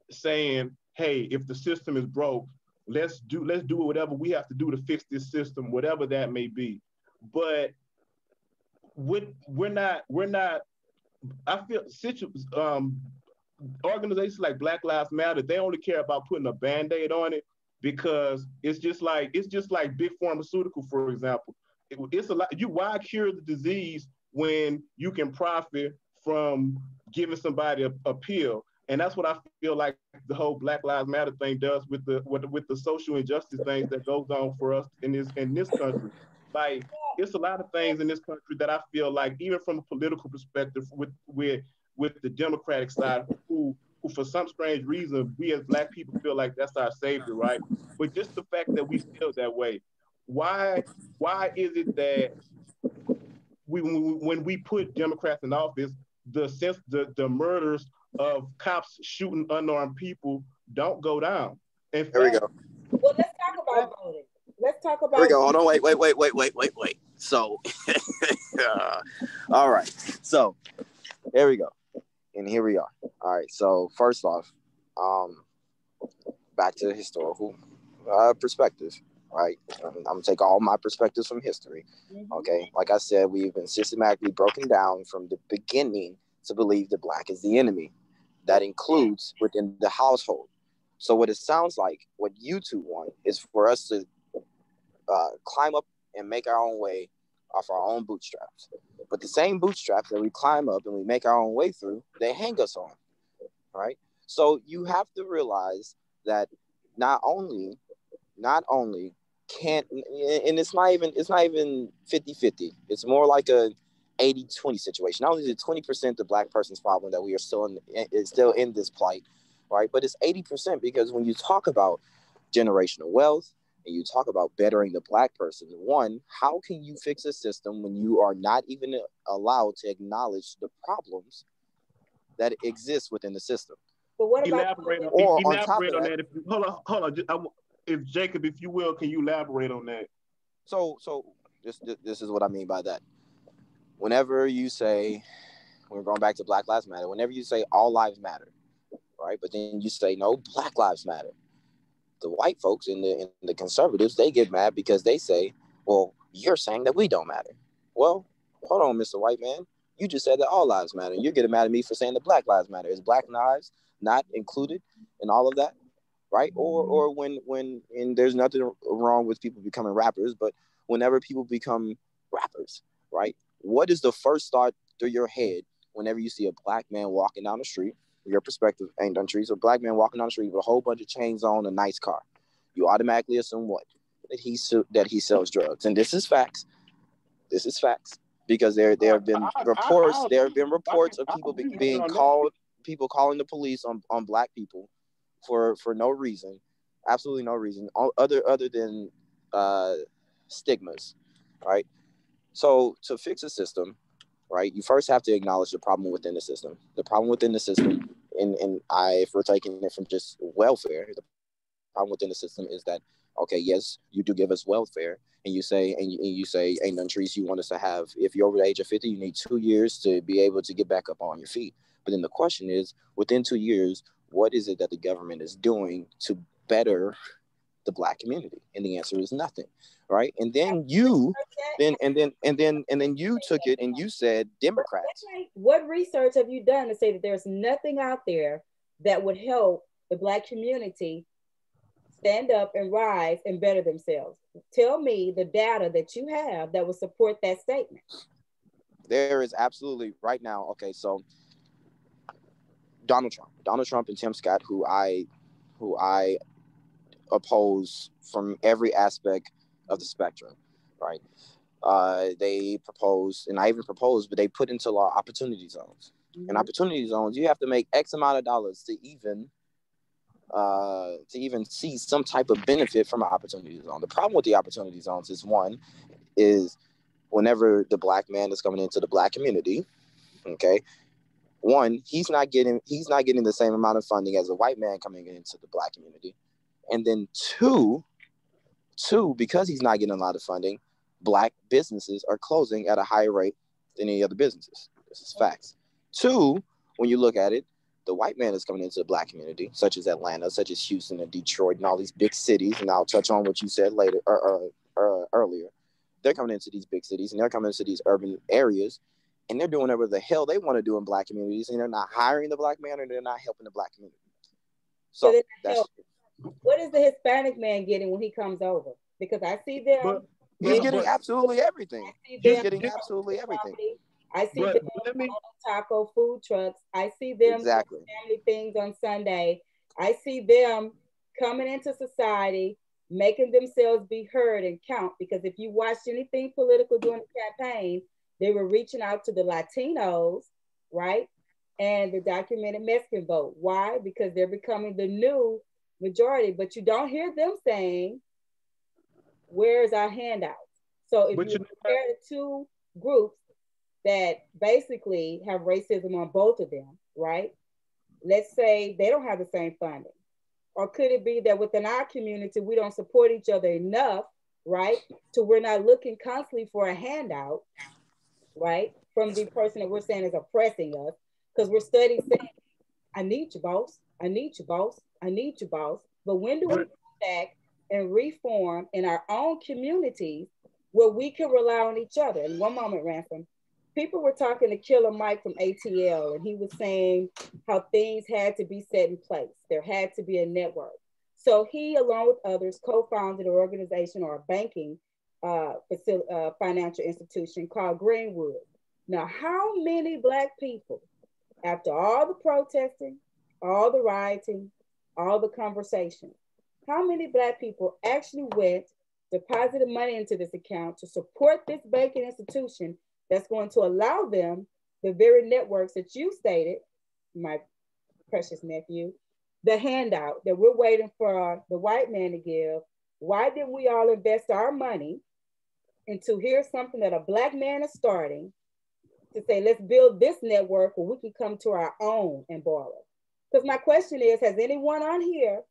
saying, hey, if the system is broke, let's do whatever we have to do to fix this system, whatever that may be. But we're not. I feel organizations like Black Lives Matter, they only care about putting a Band-Aid on it, because it's just like big pharmaceutical, for example. It's a lot. Why cure the disease when you can profit from giving somebody a pill? And that's what I feel like the whole Black Lives Matter thing does with the social injustice things that goes on for us in this country. Like, it's a lot of things in this country that I feel like, even from a political perspective, with the Democratic side, who for some strange reason, we as Black people feel like that's our savior, right? But just the fact that we feel that way, why is it that when we put Democrats in office, the murders of cops shooting unarmed people don't go down? In fact, Here we go. Well, let's talk about voting. Let's talk about. Here we go. Hold on. Wait. So, all right. So, there we go. And here we are. All right. So, first off, back to the historical perspective, right? I'm going to take all my perspectives from history. Okay. Like I said, we've been systematically broken down from the beginning to believe the Black is the enemy. That includes within the household. So what it sounds like, what you two want, is for us to climb up and make our own way off our own bootstraps. But the same bootstraps that we climb up and we make our own way through, they hang us on, right? So you have to realize that not only can't, and it's not even 50-50. It's more like a 80-20 situation. Not only is it 20% the Black person's problem that we are still in this plight, right? But it's 80%, because when you talk about generational wealth and you talk about bettering the Black person, one, how can you fix a system when you are not even allowed to acknowledge the problems that exist within the system? But what about elaborate on that? Hold on. If Jacob, if you will, can you elaborate on that? So this is what I mean by that. Whenever you say, we're going back to Black Lives Matter, whenever you say all lives matter, right? But then you say, no, Black lives matter. The white folks and the conservatives, they get mad because they say, well, you're saying that we don't matter. Well, hold on, Mr. White Man. You just said that all lives matter. You're getting mad at me for saying that Black lives matter. Is Black lives not included in all of that? Right? Or when and there's nothing wrong with people becoming rappers, but whenever people become rappers, right? What is the first thought through your head whenever you see a Black man walking down the street? Your perspective ain't done trees. A Black man walking down the street with a whole bunch of chains on, a nice car. You automatically assume what? That he sells drugs. And this is facts. Because there have been reports. There have been reports of people being called, people calling the police on Black people for no reason, absolutely no reason, other than stigmas, right? So to fix a system, right, you first have to acknowledge the problem within the system. The problem within the system, if we're taking it from just welfare, the problem within the system is that, okay, yes, you do give us welfare, and you say, ain't none trees you want us to have. If you're over the age of 50, you need 2 years to be able to get back up on your feet. But then the question is, within 2 years, what is it that the government is doing to better the Black community? And the answer is nothing, right? And then you you took it and you said Democrats. What research have you done to say that there's nothing out there that would help the Black community stand up and rise and better themselves? Tell me the data that you have that would support that statement. There is absolutely right now. Okay, so Donald Trump and Tim Scott, who I oppose from every aspect of the spectrum, right? They proposed, and I even proposed, but they put into law opportunity zones. Mm-hmm. And opportunity zones, you have to make X amount of dollars to even see some type of benefit from an opportunity zone. The problem with the opportunity zones is whenever the Black man is coming into the Black community, okay, one, he's not getting the same amount of funding as a white man coming into the Black community. And then two, because he's not getting a lot of funding, Black businesses are closing at a higher rate than any other businesses. This is facts. Two, when you look at it, the white man is coming into the Black community, such as Atlanta, such as Houston and Detroit and all these big cities. And I'll touch on what you said later or earlier. They're coming into these big cities and they're coming into these urban areas, and they're doing whatever the hell they want to do in Black communities, and they're not hiring the Black man, and they're not helping the Black community. So that's what is the Hispanic man getting when he comes over? Because I see them. He's getting absolutely everything. He's getting absolutely everything. I see them on taco food trucks. I see them doing family things on Sunday. I see them coming into society, making themselves be heard and count. Because if you watched anything political during the campaign, they were reaching out to the Latinos, right? And the documented Mexican vote. Why? Because they're becoming the new majority. But you don't hear them saying, where's our handout? So if you compare the two groups that basically have racism on both of them, right? Let's say they don't have the same funding. Or could it be that within our community, we don't support each other enough, right? So we're not looking constantly for a handout, right? From the person that we're saying is oppressing us, because we're studying saying, I need you, boss. I need you, boss. I need you, boss. But when do we come back and reform in our own communities where we can rely on each other? And one moment, Ransom. People were talking to Killer Mike from ATL, and he was saying how things had to be set in place. There had to be a network. So he, along with others, co-founded an organization or a banking financial institution called Greenwood. Now, how many Black people, after all the protesting, all the rioting, all the conversation, how many Black people actually went, deposited money into this account to support this banking institution that's going to allow them the very networks that you stated, my precious nephew, the handout that we're waiting for the white man to give? Why didn't we all invest our money into here's something that a Black man is starting to say, let's build this network where we can come to our own and borrow? Because my question is, has anyone on here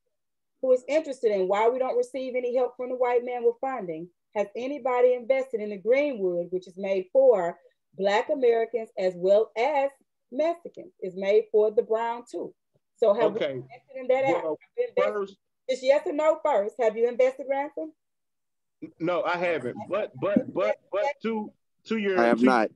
who is interested in why we don't receive any help from the white man with funding, has anybody invested in the Greenwood, which is made for Black Americans as well as Mexicans? It's made for the brown too. So have we invested in that app? Just yes or no first. Have you invested, Ransom? No, I haven't. But to your I have not.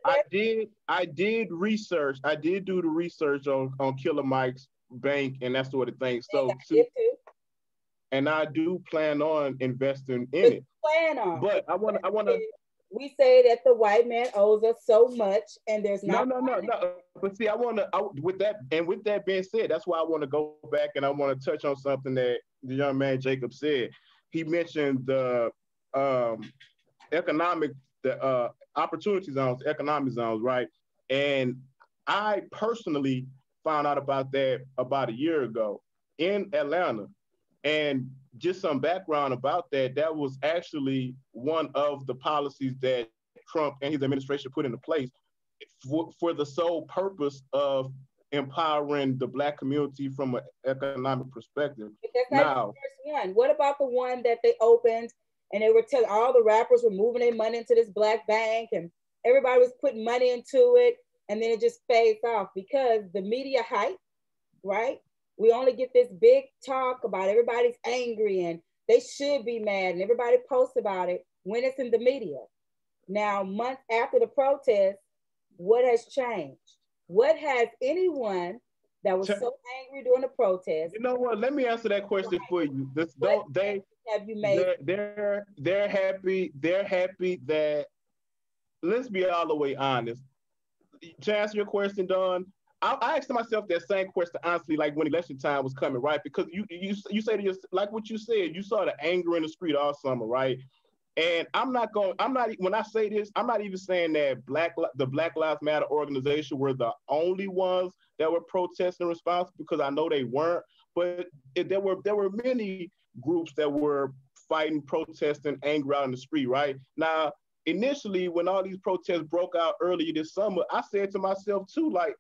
I did research. I did do the research on Killer Mike's bank and that sort of thing. So and I do plan on investing in it. But I want to. We say that the white man owes us so much, and there's not. No. But see, with that being said, that's why I want to go back and I want to touch on something that the young man Jacob said. He mentioned the opportunity zones, economic zones, right? And I personally found out about that about a year ago in Atlanta. And just some background about that, that was actually one of the policies that Trump and his administration put into place for the sole purpose of empowering the Black community from an economic perspective. That's not the first one. What about the one that they opened and they were telling all the rappers were moving their money into this Black bank and everybody was putting money into it, and then it just fades off because the media hype, right? We only get this big talk about everybody's angry and they should be mad and everybody posts about it when it's in the media. Now, months after the protest, what has changed? What has anyone that was so angry during the protest? You know what? Let me answer that question for you. This don't they have you made? They're happy. They're happy that. Let's be all the way honest. To answer your question, Don, I asked myself that same question honestly, like when election time was coming, right? Because you say to yourself, like what you said, you saw the anger in the street all summer, right? And I'm not when I say this, I'm not even saying that the Black Lives Matter organization were the only ones that were protesting in response, because I know they weren't. But there were many groups that were fighting, protesting, angry out in the street, right? Now, initially, when all these protests broke out earlier this summer, I said to myself too, like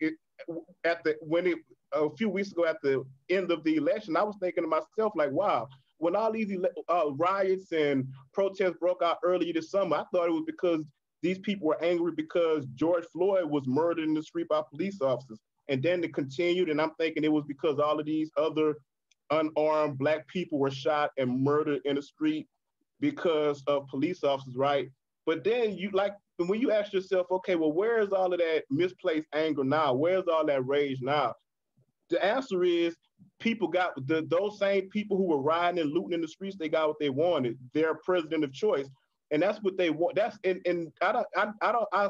a few weeks ago at the end of the election, I was thinking to myself, like, wow, when all these riots and protests broke out earlier this summer, I thought it was because these people were angry because George Floyd was murdered in the street by police officers. And then it continued, and I'm thinking it was because all of these other unarmed Black people were shot and murdered in the street because of police officers, right? But then when you ask yourself, okay, well, where is all of that misplaced anger now? Where's all that rage now? The answer is people got those same people who were rioting and looting in the streets. They got what they wanted. Their president of choice, and that's what they want. That's and I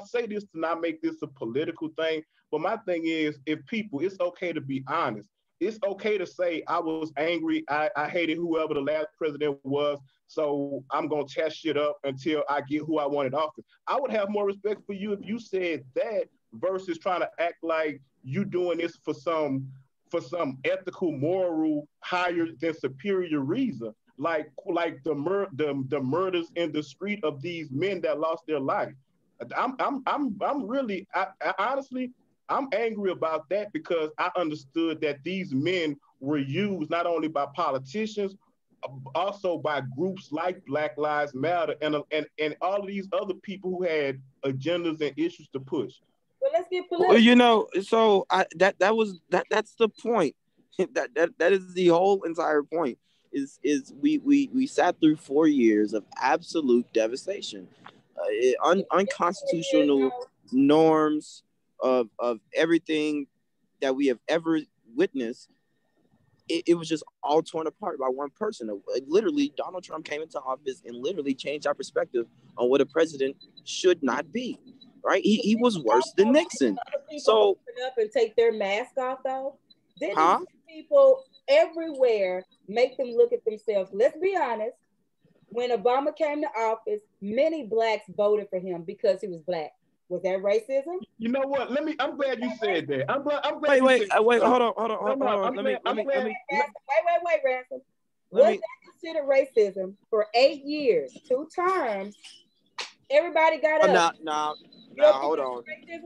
say this to not make this a political thing, but my thing is, if people, it's okay to be honest. It's okay to say I was angry. I hated whoever the last president was. So I'm gonna test shit up until I get who I wanted office. I would have more respect for you if you said that versus trying to act like you doing this for some ethical, moral, higher than superior reason. Like the murders in the street of these men that lost their life. I'm really honestly I'm angry about that because I understood that these men were used not only by politicians, also by groups like Black Lives Matter and all of these other people who had agendas and issues to push. Well, let's get political. Well, you know, so that's the point. that is the whole entire point. Is we sat through 4 years of absolute devastation, unconstitutional norms of everything that we have ever witnessed. It was just all torn apart by one person. Literally, Donald Trump came into office and literally changed our perspective on what a president should not be. Right? He was worse than Nixon. So open up and take their mask off, though. Didn't people everywhere make them look at themselves? Let's be honest. When Obama came to office, many Blacks voted for him because he was Black. Was that racism? You know what? I'm glad you said that. I'm glad. Wait. Hold on. Wait, Ransom. Was that considered racism for 8 years, 2 terms? Everybody got up. No, hold on.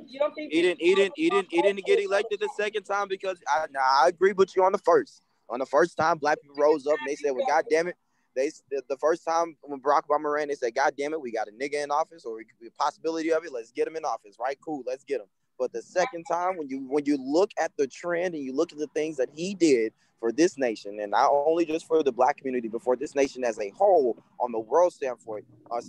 You don't think he didn't get elected the second time because I agree with you on the first. On the first time, Black people rose up and they said, "Well, God damn it." The first time when Barack Obama ran, they said, "God damn it, we got a nigga in office, or the possibility of it. Let's get him in office, right? Cool, let's get him." But the second time, when you look at the trend and you look at the things that he did for this nation, and not only just for the Black community, but for this nation as a whole, on the world standpoint, on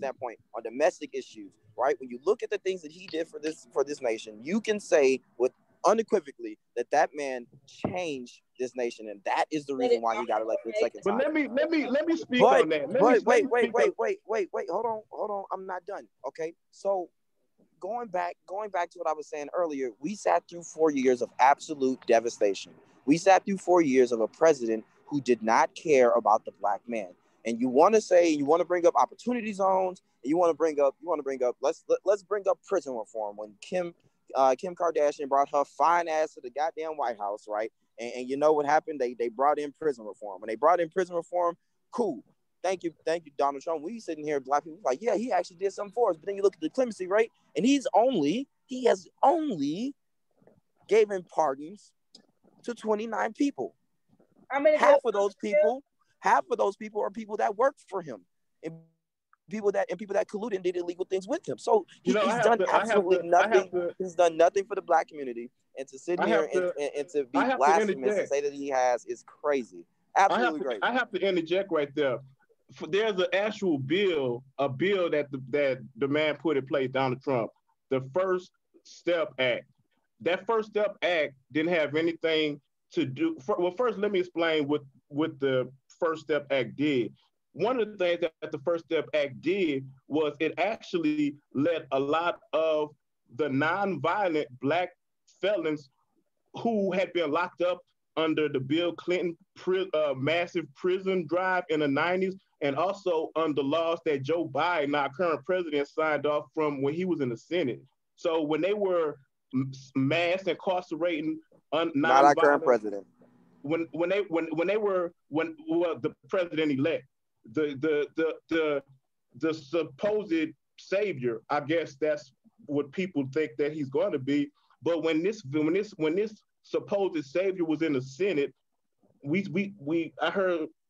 domestic issues, right? When you look at the things that he did for this nation, you can say with unequivocally that man changed this nation, and that is the reason why he got elected second time. But let me speak on that. Wait, hold on. I'm not done. Okay, so going back to what I was saying earlier, we sat through 4 years of absolute devastation. We sat through 4 years of a president who did not care about the Black man. And you want to bring up opportunity zones, and you want to bring up let's bring up prison reform. When Kim Kardashian brought her fine ass to the goddamn White House, right? And you know what happened? They brought in prison reform. When they brought in prison reform, cool. Thank you, Donald Trump. We sitting here, Black people, like, yeah, he actually did something for us. But then you look at the clemency rate, and he has only given pardons to 29 people. Half of those people are people that work for him. And people that colluded and did illegal things with him. So You know, he's done absolutely nothing. He's done nothing for the Black community. And to sit here and to be blasphemous and say that he has is crazy. Absolutely crazy. I have to interject right there. There's an actual bill, that the man put in place, Donald Trump, the First Step Act. That First Step Act didn't have anything to do. Well, first, let me explain what the First Step Act did. One of the things that the First Step Act did was it actually let a lot of the nonviolent Black felons who had been locked up under the Bill Clinton massive prison drive in the 90s, and also under laws that Joe Biden, our current president, signed off from when he was in the Senate. So when they were mass incarcerating not our current president, when the president-elect, the supposed savior, I guess that's what people think that he's going to be. But when this supposed savior was in the Senate,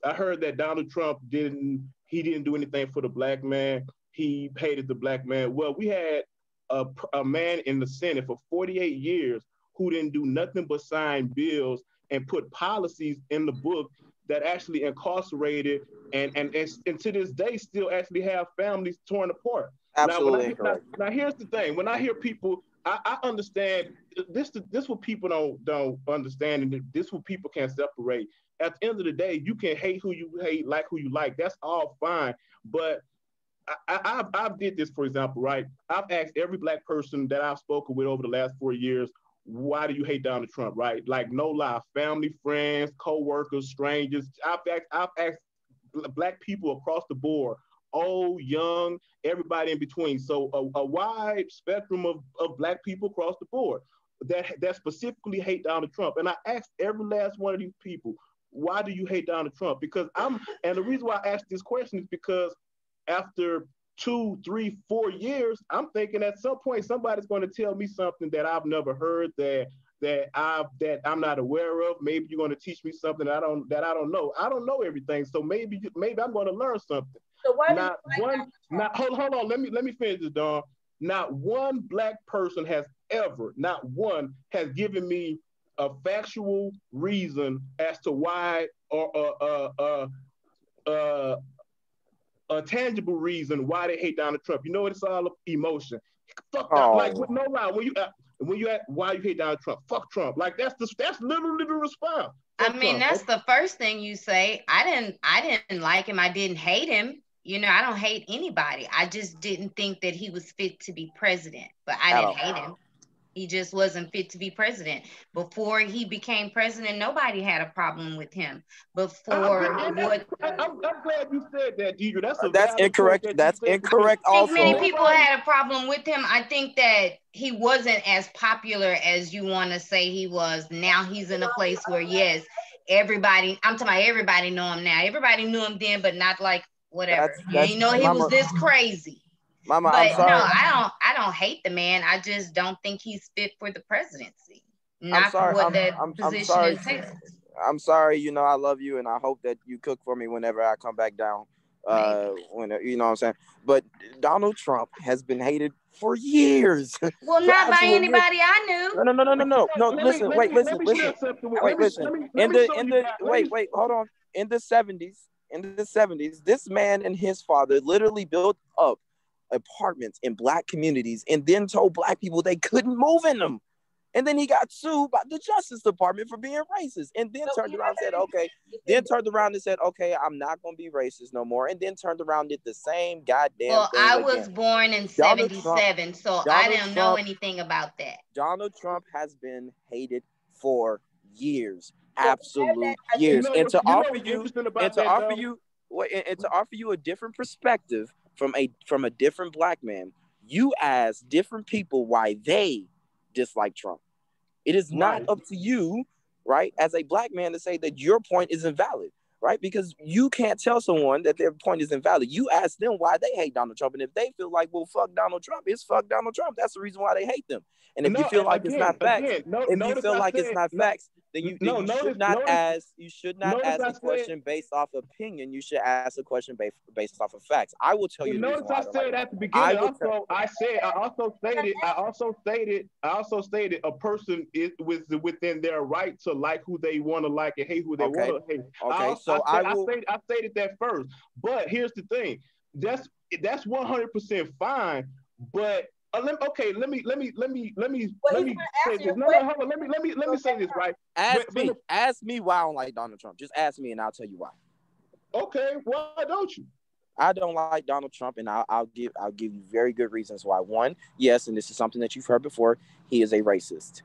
I heard that Donald Trump didn't do anything for the Black man. He hated the Black man. Well, we had a man in the Senate for 48 years who didn't do nothing but sign bills and put policies in the book that actually incarcerated and to this day still actually have families torn apart. Absolutely correct. Now here's the thing. When I hear people, I understand this what people don't understand, and this what people can't separate. At the end of the day, you can hate who you hate, like who you like. That's all fine. But I did this, for example, right? I've asked every Black person that I've spoken with over the last 4 years, why do you hate Donald Trump, right? Like, no lie, family, friends, co-workers, strangers. I've asked Black people across the board, old, young, everybody in between. So a wide spectrum of Black people across the board that specifically hate Donald Trump. And I asked every last one of these people, why do you hate Donald Trump? And the reason why I asked this question is because after 2, 3, 4 years, I'm thinking at some point somebody's going to tell me something that I've never heard, that I'm not aware of. Maybe you're going to teach me something that I don't know. I don't know everything, so maybe I'm going to learn something. So why hold on. Let me finish this, Dawn. Not one Black person has given me a factual reason as to why, or a tangible reason why they hate Donald Trump. You know, it's all emotion. Fuck that. Like, no lie. When you ask why you hate Donald Trump, fuck Trump. Like, that's literally the response. I mean, that's the first thing you say. I didn't like him. I didn't hate him. You know, I don't hate anybody. I just didn't think that he was fit to be president. But I didn't hate him. He just wasn't fit to be president. Before he became president, nobody had a problem with him. I'm glad you said that, Deidre. That's incorrect. That's incorrect also. I think many people had a problem with him. I think that he wasn't as popular as you want to say he was. Now he's in a place where, yes, everybody know him now. Everybody knew him then, but not like whatever. He was this crazy. Mama, but I'm sorry. No, I don't hate the man. I just don't think he's fit for the presidency. Not for what that position entails. I'm sorry. You know, I love you, and I hope that you cook for me whenever I come back down. When you know what I'm saying. But Donald Trump has been hated for years. Well, not by anybody I knew. No. Listen. Hold on. In the 70s, this man and his father literally built up apartments in Black communities and then told Black people they couldn't move in them. And then he got sued by the Justice Department for being racist. And then turned around and said, okay, I'm not going to be racist no more. And then turned around and did the same goddamn thing. Well, I was born in 77, so I didn't know anything about that. Donald Trump has been hated for years. Absolute years. And to offer you a different perspective from a different Black man, you ask different people why they dislike Trump. It is not up to you, right, as a Black man, to say that your point is invalid, right? Because you can't tell someone that their point is invalid. You ask them why they hate Donald Trump, and if they feel like, well, fuck Donald Trump, it's fuck Donald Trump. That's the reason why they hate them. And if you feel like it's not facts, you should not ask I a said. question based off opinion. You should ask a question based off of facts. I will tell Well, you the reason notice why I I don't like said it. at the beginning. I also stated a person is within their right to like who they want to like and hate who they want to hate. Okay. I stated that first. But here's the thing. That's 100% fine. But let me say this. No, hold on. Let me say this, right. Ask me why I don't like Donald Trump. Just ask me and I'll tell you why. Okay, why don't you? I don't like Donald Trump, and I'll give you very good reasons why. One, yes, and this is something that you've heard before, he is a racist.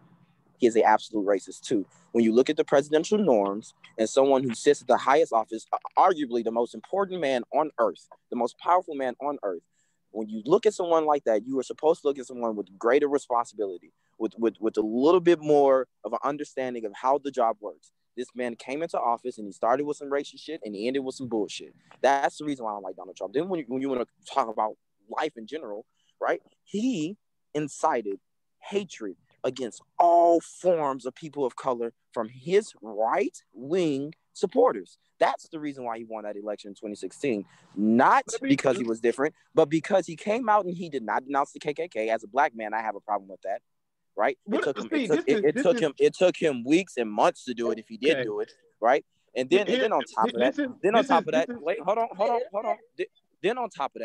He is an absolute racist too. When you look at the presidential norms and someone who sits at the highest office, arguably the most important man on earth, the most powerful man on earth, when you look at someone like that, you are supposed to look at someone with greater responsibility, with a little bit more of an understanding of how the job works. This man came into office and he started with some racist shit and he ended with some bullshit. That's the reason why I don't like Donald Trump. Then when you want to talk about life in general, right? He incited hatred against all forms of people of color from his right-wing supporters. That's the reason why he won that election in 2016. Not because he was different, but because he came out and he did not denounce the KKK. As a black man, I have a problem with that. Right? It took him weeks and months to do it if he did do it, right? And then on top of that, wait, hold on. Then on top of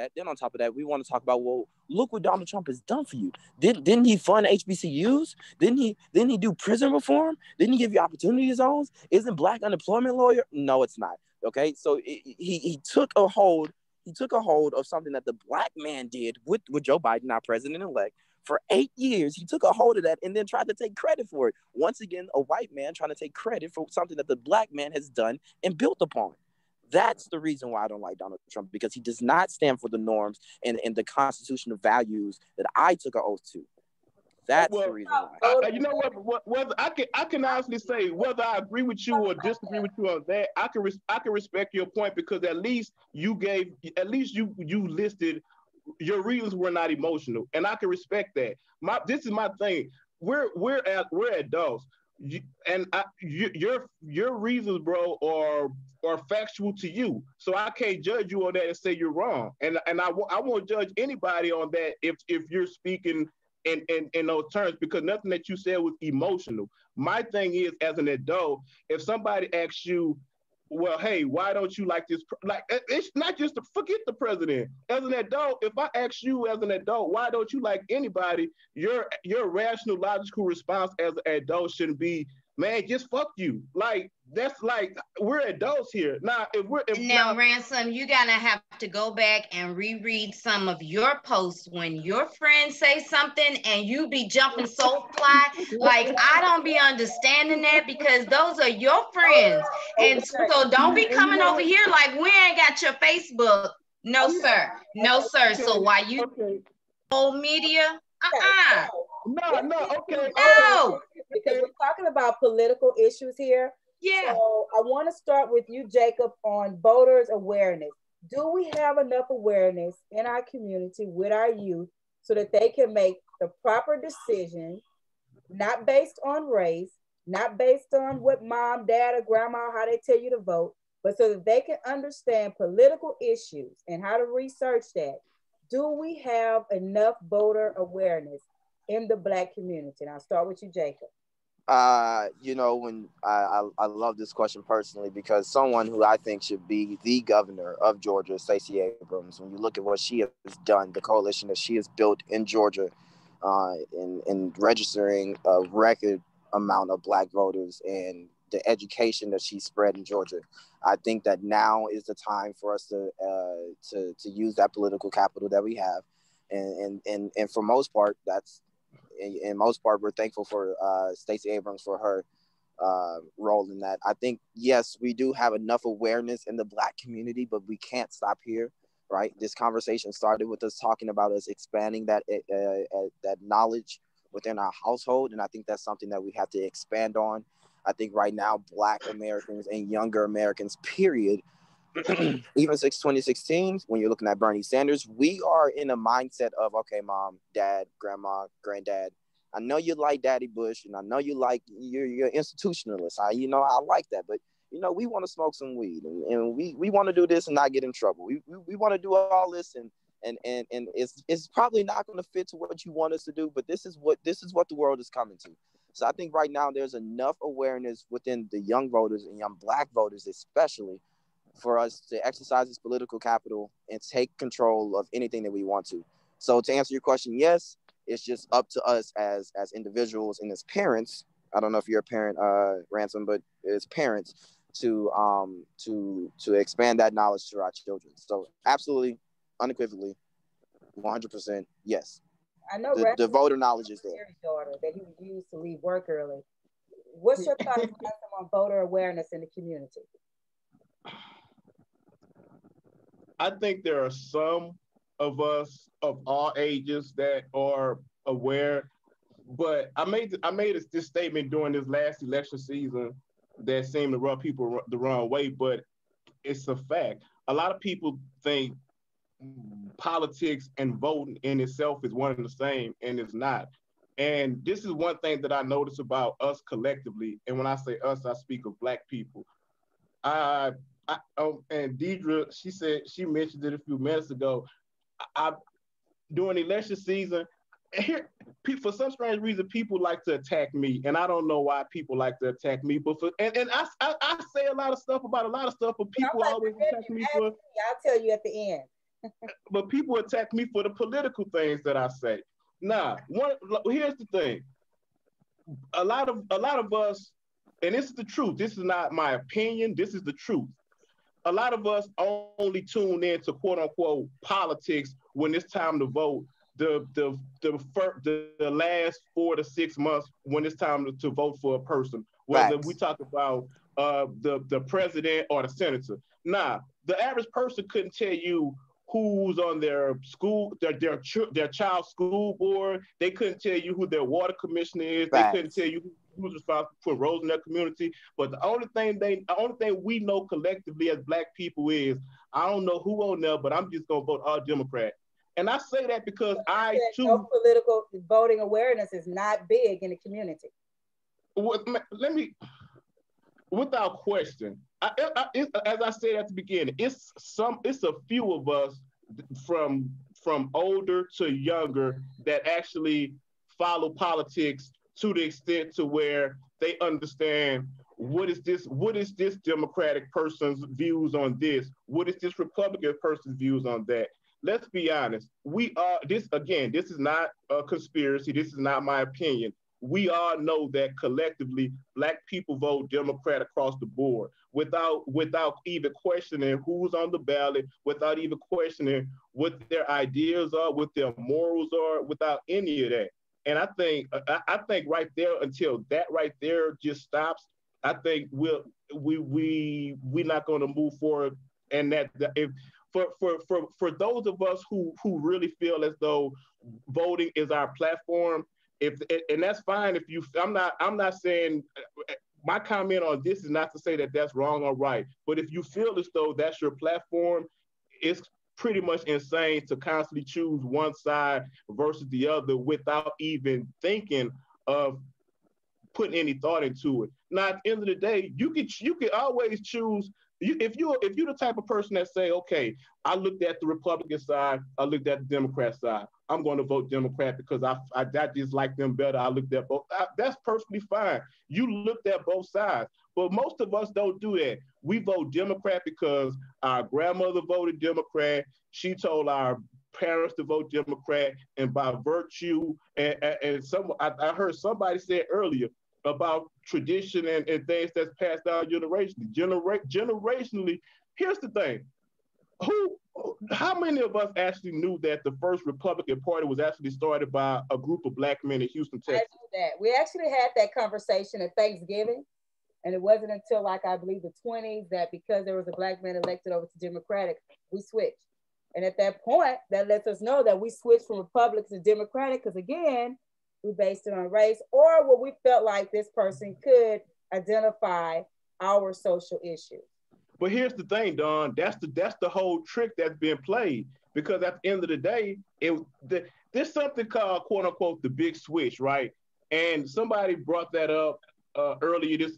that, we want to talk about, well, look what Donald Trump has done for you. Didn't he fund HBCUs? Didn't he do prison reform? Didn't he give you opportunity zones? Isn't black unemployment lawyer? No, it's not. Okay, so he took a hold. He took a hold of something that the black man did with Joe Biden, our president-elect, for 8 years. He took a hold of that and then tried to take credit for it. Once again, a white man trying to take credit for something that the black man has done and built upon. That's the reason why I don't like Donald Trump, because he does not stand for the norms and the constitutional values that I took an oth to. That's the reason why. You know what? Whether I can honestly say whether I agree with you or disagree with you on that, I can respect your point, because at least you listed your reasons were not emotional, and I can respect that. This is my thing. We're adults, your reasons, bro, are factual to you. So I can't judge you on that and say you're wrong. And I won't judge anybody on that if you're speaking in those terms, because nothing that you said was emotional. My thing is, as an adult, if somebody asks you, well, hey, why don't you like this? Like, it's not just to forget the president. As an adult, if I ask you as an adult, why don't you like anybody? Your rational, logical response as an adult shouldn't be, man, just fuck you. Like, that's like, we're adults here. Now, Ransom, you gotta have to go back and reread some of your posts when your friends say something and you be jumping so fly. Like, I don't be understanding that, because those are your friends. And so don't be coming over here like we ain't got your Facebook. No, sir. No, sir. So why you old media? No. Because we're talking about political issues here. Yeah. So I want to start with you, Jacob, on voters awareness. Do we have enough awareness in our community with our youth so that they can make the proper decision, not based on race, not based on what mom, dad, or grandma, how they tell you to vote, but so that they can understand political issues and how to research that? Do we have enough voter awareness in the Black community? And I'll start with you, Jacob. When I love this question personally, because someone who I think should be the governor of Georgia, Stacey Abrams, when you look at what she has done, the coalition that she has built in Georgia, in registering a record amount of Black voters and the education that she spread in Georgia, I think that now is the time for us to use that political capital that we have, and for most part, we're thankful for Stacey Abrams for her role in that. I think, yes, we do have enough awareness in the Black community, but we can't stop here, right? This conversation started with us talking about us expanding that knowledge within our household, and I think that's something that we have to expand on. I think right now, Black Americans and younger Americans, period, even since 2016, when you're looking at Bernie Sanders, we are in a mindset of, okay, mom, dad, grandma, granddad, I know you like Daddy Bush, and I know you're institutionalist. I like that, but we want to smoke some weed, and we want to do this and not get in trouble. We want to do all this, and it's probably not going to fit to what you want us to do, but this is what the world is coming to. So I think right now there's enough awareness within the young voters and young Black voters especially for us to exercise this political capital and take control of anything that we want to. So to answer your question, yes, it's just up to us as individuals and as parents. I don't know if you're a parent, Ransom, but as parents to expand that knowledge to our children. So absolutely, unequivocally, 100%, yes. I know the voter knowledge is there. Daughter that he would use to leave work early. What's your thoughts on voter awareness in the community? I think there are some of us of all ages that are aware, but I made this statement during this last election season that seemed to rub people the wrong way, but it's a fact. A lot of people think politics and voting in itself is one and the same, and it's not. And this is one thing that I notice about us collectively. And when I say us, I speak of Black people. And Deidre, she mentioned it a few minutes ago. During election season, here, for some strange reason, people like to attack me, and I don't know why people like to attack me. But I say a lot of stuff about a lot of stuff, but people always attack me for. I'll tell you at the end. But people attack me for the political things that I say. Nah, here's the thing. A lot of us, and this is the truth. This is not my opinion. This is the truth. A lot of us only tune in to quote unquote politics when it's time to vote. The last 4 to 6 months when it's time to vote for a person, whether we talk about the president or the senator. Nah, the average person couldn't tell you who's on their school, their child's school board. They couldn't tell you who their water commissioner is. They couldn't tell you who's responsible for roads in their community. But the only thing we know collectively as Black people is, I don't know who on there, but I'm just gonna vote all Democrat. And I say that because no political voting awareness is not big in the community. Without question, as I said at the beginning, it's a few of us from older to younger that actually follow politics to the extent to where they understand what is this Democratic person's views on this, what is this Republican person's views on that. Let's be honest. This is not a conspiracy. This is not my opinion. We all know that collectively Black people vote Democrat across the board without even questioning who's on the ballot, without even questioning what their ideas are, what their morals are, without any of that. And I think right there, until that right there just stops, I think we're not going to move forward. And that if for those of us who really feel as though voting is our platform, and that's fine. I'm not saying, my comment on this is not to say that that's wrong or right, but if you feel as though that's your platform, it's pretty much insane to constantly choose one side versus the other without even thinking of putting any thought into it. Now, at the end of the day, you can always choose. If you're the type of person that say, okay, I looked at the Republican side, I looked at the Democrat side, I'm going to vote Democrat because I just like them better. I looked at both. That's perfectly fine. You looked at both sides, but most of us don't do that. We vote Democrat because our grandmother voted Democrat. She told our parents to vote Democrat, and by virtue, and I heard somebody say earlier about tradition and things that's passed down generationally. Here's the thing. How many of us actually knew that the first Republican Party was actually started by a group of Black men in Houston, Texas? I knew that. We actually had that conversation at Thanksgiving, and it wasn't until I believe the 20s that because there was a Black man elected over to Democratic, we switched. And at that point, that lets us know that we switched from Republican to Democratic because, again, we based it on race or what we felt like this person could identify our social issues. But here's the thing, Don. That's the whole trick that's being played, because at the end of the day, there's something called, quote unquote, the big switch, right? And somebody brought that up earlier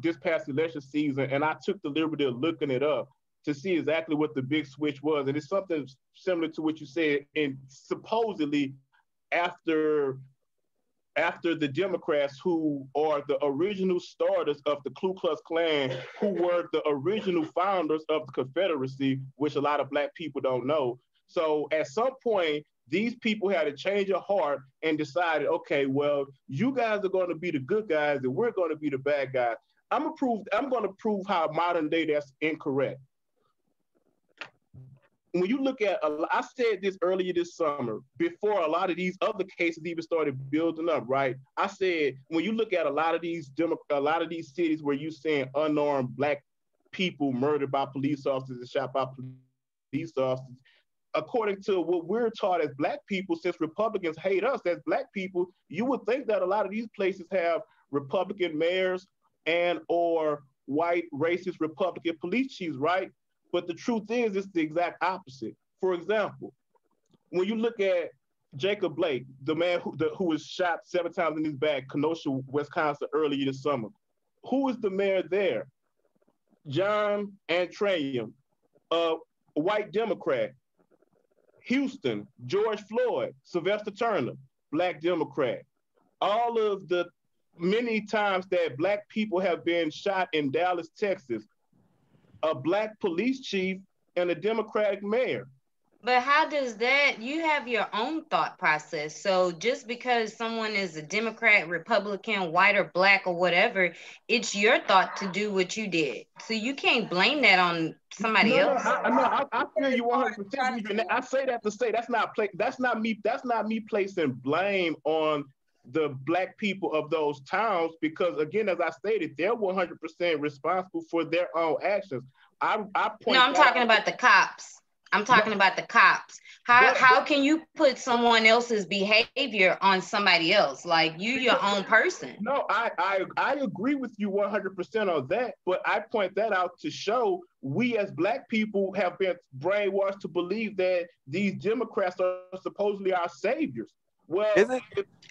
this past election season, and I took the liberty of looking it up to see exactly what the big switch was. And it's something similar to what you said. And supposedly after the Democrats, who are the original starters of the Ku Klux Klan, who were the original founders of the Confederacy, which a lot of Black people don't know. So at some point, these people had a change of heart and decided, okay, well, you guys are going to be the good guys and we're going to be the bad guys. I'm going to prove how modern day that's incorrect. When you look at, I said this earlier this summer, before a lot of these other cases even started building up, right? I said, when you look at a lot of these cities where you're seeing unarmed Black people murdered by police officers and shot by police officers, according to what we're taught as Black people, since Republicans hate us as Black people, you would think that a lot of these places have Republican mayors and or white racist Republican police chiefs, right? But the truth is, it's the exact opposite. For example, when you look at Jacob Blake, the man who was shot 7 times in his back, Kenosha, Wisconsin, earlier this summer, who is the mayor there? John Antranium, a white Democrat. Houston, George Floyd, Sylvester Turner, Black Democrat. All of the many times that Black people have been shot in Dallas, Texas, a Black police chief and a Democratic mayor. But how does that, you have your own thought process. So just because someone is a Democrat, Republican, white or Black or whatever, it's your thought to do what you did. So you can't blame that on somebody else. I feel you 100%. I say that to say that's not me placing blame on the Black people of those towns, because again, as I stated, they're 100% responsible for their own actions. I'm talking about the cops. I'm talking about the cops. How can you put someone else's behavior on somebody else? Like, you your own person. No, I agree with you 100% on that, but I point that out to show we as Black people have been brainwashed to believe that these Democrats are supposedly our saviors. Well,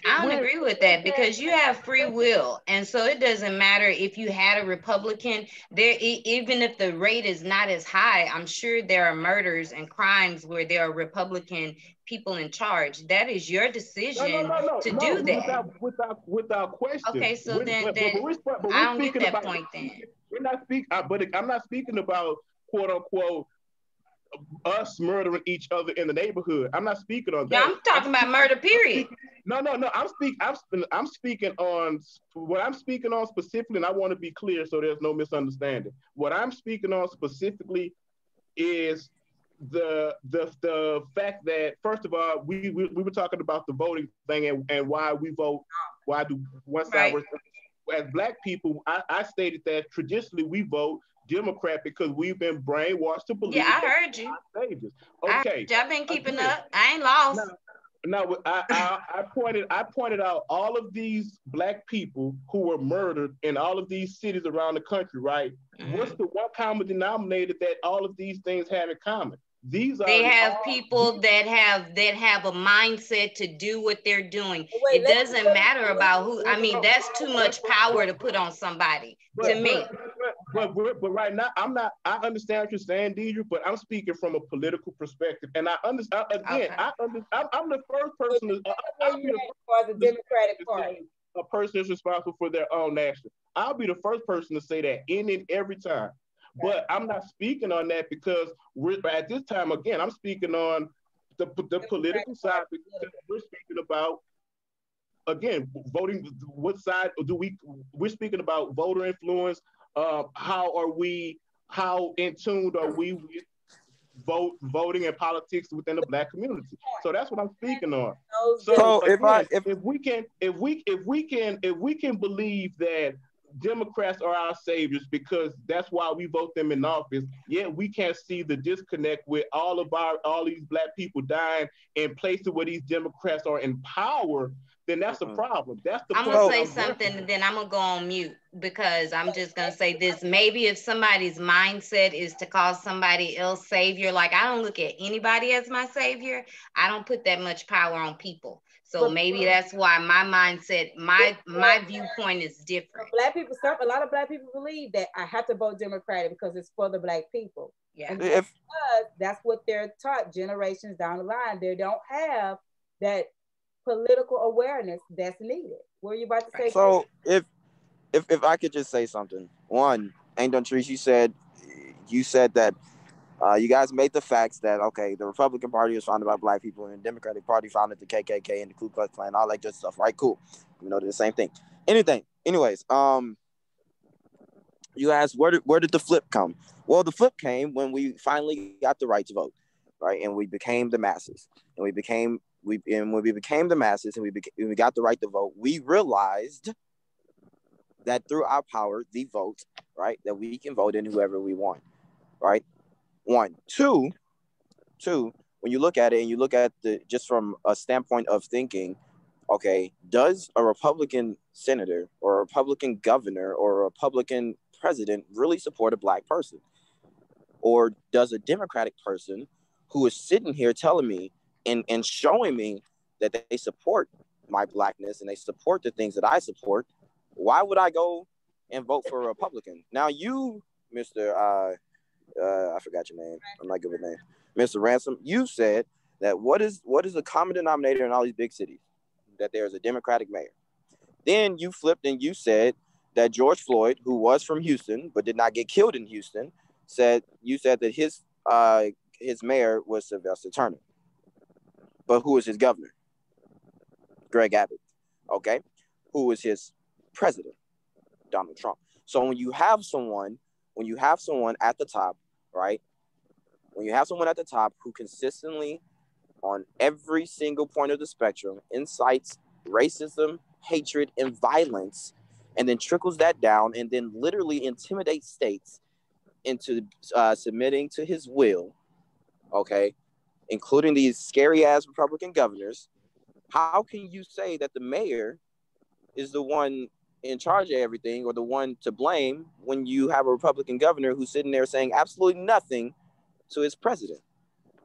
I don't agree with that, because you have free will, and so it doesn't matter if you had a Republican there. Even if the rate is not as high, I'm sure there are murders and crimes where there are Republican people in charge. That is your decision to do that without question. Okay, so then I don't get that point. Then we're not speaking, but I'm not speaking about quote unquote us murdering each other in the neighborhood. I'm not speaking on that. I'm talking about murder, period. No. I'm speaking on what I'm speaking on specifically, and I want to be clear so there's no misunderstanding. What I'm speaking on specifically is the fact that, first of all, we were talking about the voting thing and why we vote. Why do one side? Right. As Black people, I stated that traditionally we vote Democrat because we've been brainwashed to believe. Yeah, I heard you. Okay, I've been keeping up. I ain't lost. No, I pointed out all of these Black people who were murdered in all of these cities around the country, right? Mm-hmm. What's the one common denominator that all of these things have in common? They have people that have a mindset to do what they're doing. It doesn't matter about who. I mean, that's too much power to put on somebody. To me. But right now, I understand what you're saying, Deidre, but I'm speaking from a political perspective, and I understand. Again, okay. I'm the first person to. For the Democratic Party, a person is responsible for their own action. I'll be the first person to say that in and every time. But I'm not speaking on that because at this time, again, I'm speaking on the political side, because we're speaking about, again, voting. What side we're speaking about voter influence. How in tune are we with voting and politics within the Black community? So that's what I'm speaking on. So again, if we can believe that Democrats are our saviors because that's why we vote them in office, yet we can't see the disconnect with all these Black people dying in places where these Democrats are in power, then that's a problem. That's the I'm gonna say something and then I'm gonna go on mute, because I'm just gonna say this. Maybe if somebody's mindset is to call somebody else savior, like I don't look at anybody as my savior. I don't put that much power on people. So maybe that's why my mindset, my viewpoint is different. Black people, a lot of Black people believe that I have to vote Democratic because it's for the Black people. Yeah. And because that's what they're taught generations down the line. They don't have that political awareness that's needed. What are you about to say? So if I could just say something. One, Ain't Done Trees, you said that you guys made the facts that, okay, the Republican Party was founded by Black people and the Democratic Party founded the KKK and the Ku Klux Klan, all that good stuff, right? Cool. You know, they're the same thing. Anyways, you asked where did the flip come? Well, the flip came when we finally got the right to vote, right? And we became the masses. And when we became the masses and we got the right to vote, we realized that through our power, the vote, right, that we can vote in whoever we want, right? One. Two, when you look at it and you look at the just from a standpoint of thinking, okay, does a Republican senator or a Republican governor or a Republican president really support a Black person? Or does a Democratic person who is sitting here telling me and showing me that they support my Blackness and they support the things that I support, why would I go and vote for a Republican? Now you, Mr. I forgot your name. I'm not good with names. Mr. Ransom, you said that what is the common denominator in all these big cities? That there's a Democratic mayor. Then you flipped and you said that George Floyd, who was from Houston but did not get killed in Houston, said that his mayor was Sylvester Turner. But who was his governor? Greg Abbott. Okay. Who was his president? Donald Trump. So when you have someone at the top, right? When you have someone at the top who consistently, on every single point of the spectrum, incites racism, hatred, and violence, and then trickles that down and then literally intimidates states into submitting to his will, okay, including these scary-ass Republican governors, how can you say that the mayor is the one in charge of everything or the one to blame when you have a Republican governor who's sitting there saying absolutely nothing to his president,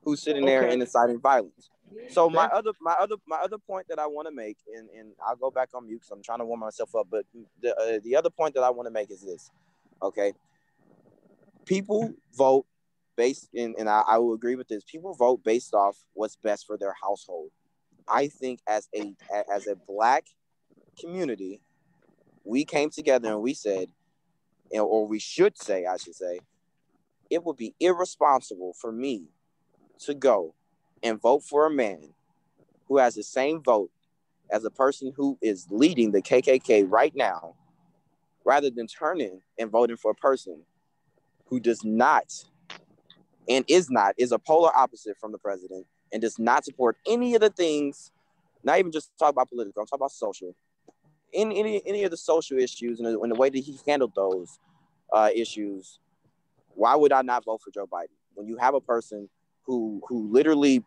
who's sitting there and inciting violence? So my other point that I want to make, and I'll go back on mute because I'm trying to warm myself up, but the other point that I want to make is this, okay? People vote based in, and I will agree with this. People vote based off what's best for their household. I think as a Black community, we came together and we said, or we should say, I should say, it would be irresponsible for me to go and vote for a man who has the same vote as a person who is leading the KKK right now, rather than turning and voting for a person who does not and is a polar opposite from the president and does not support any of the things, not even just talk about political, I'm talking about social, in any of the social issues and the way that he handled those issues. Why would I not vote for Joe Biden when you have a person who literally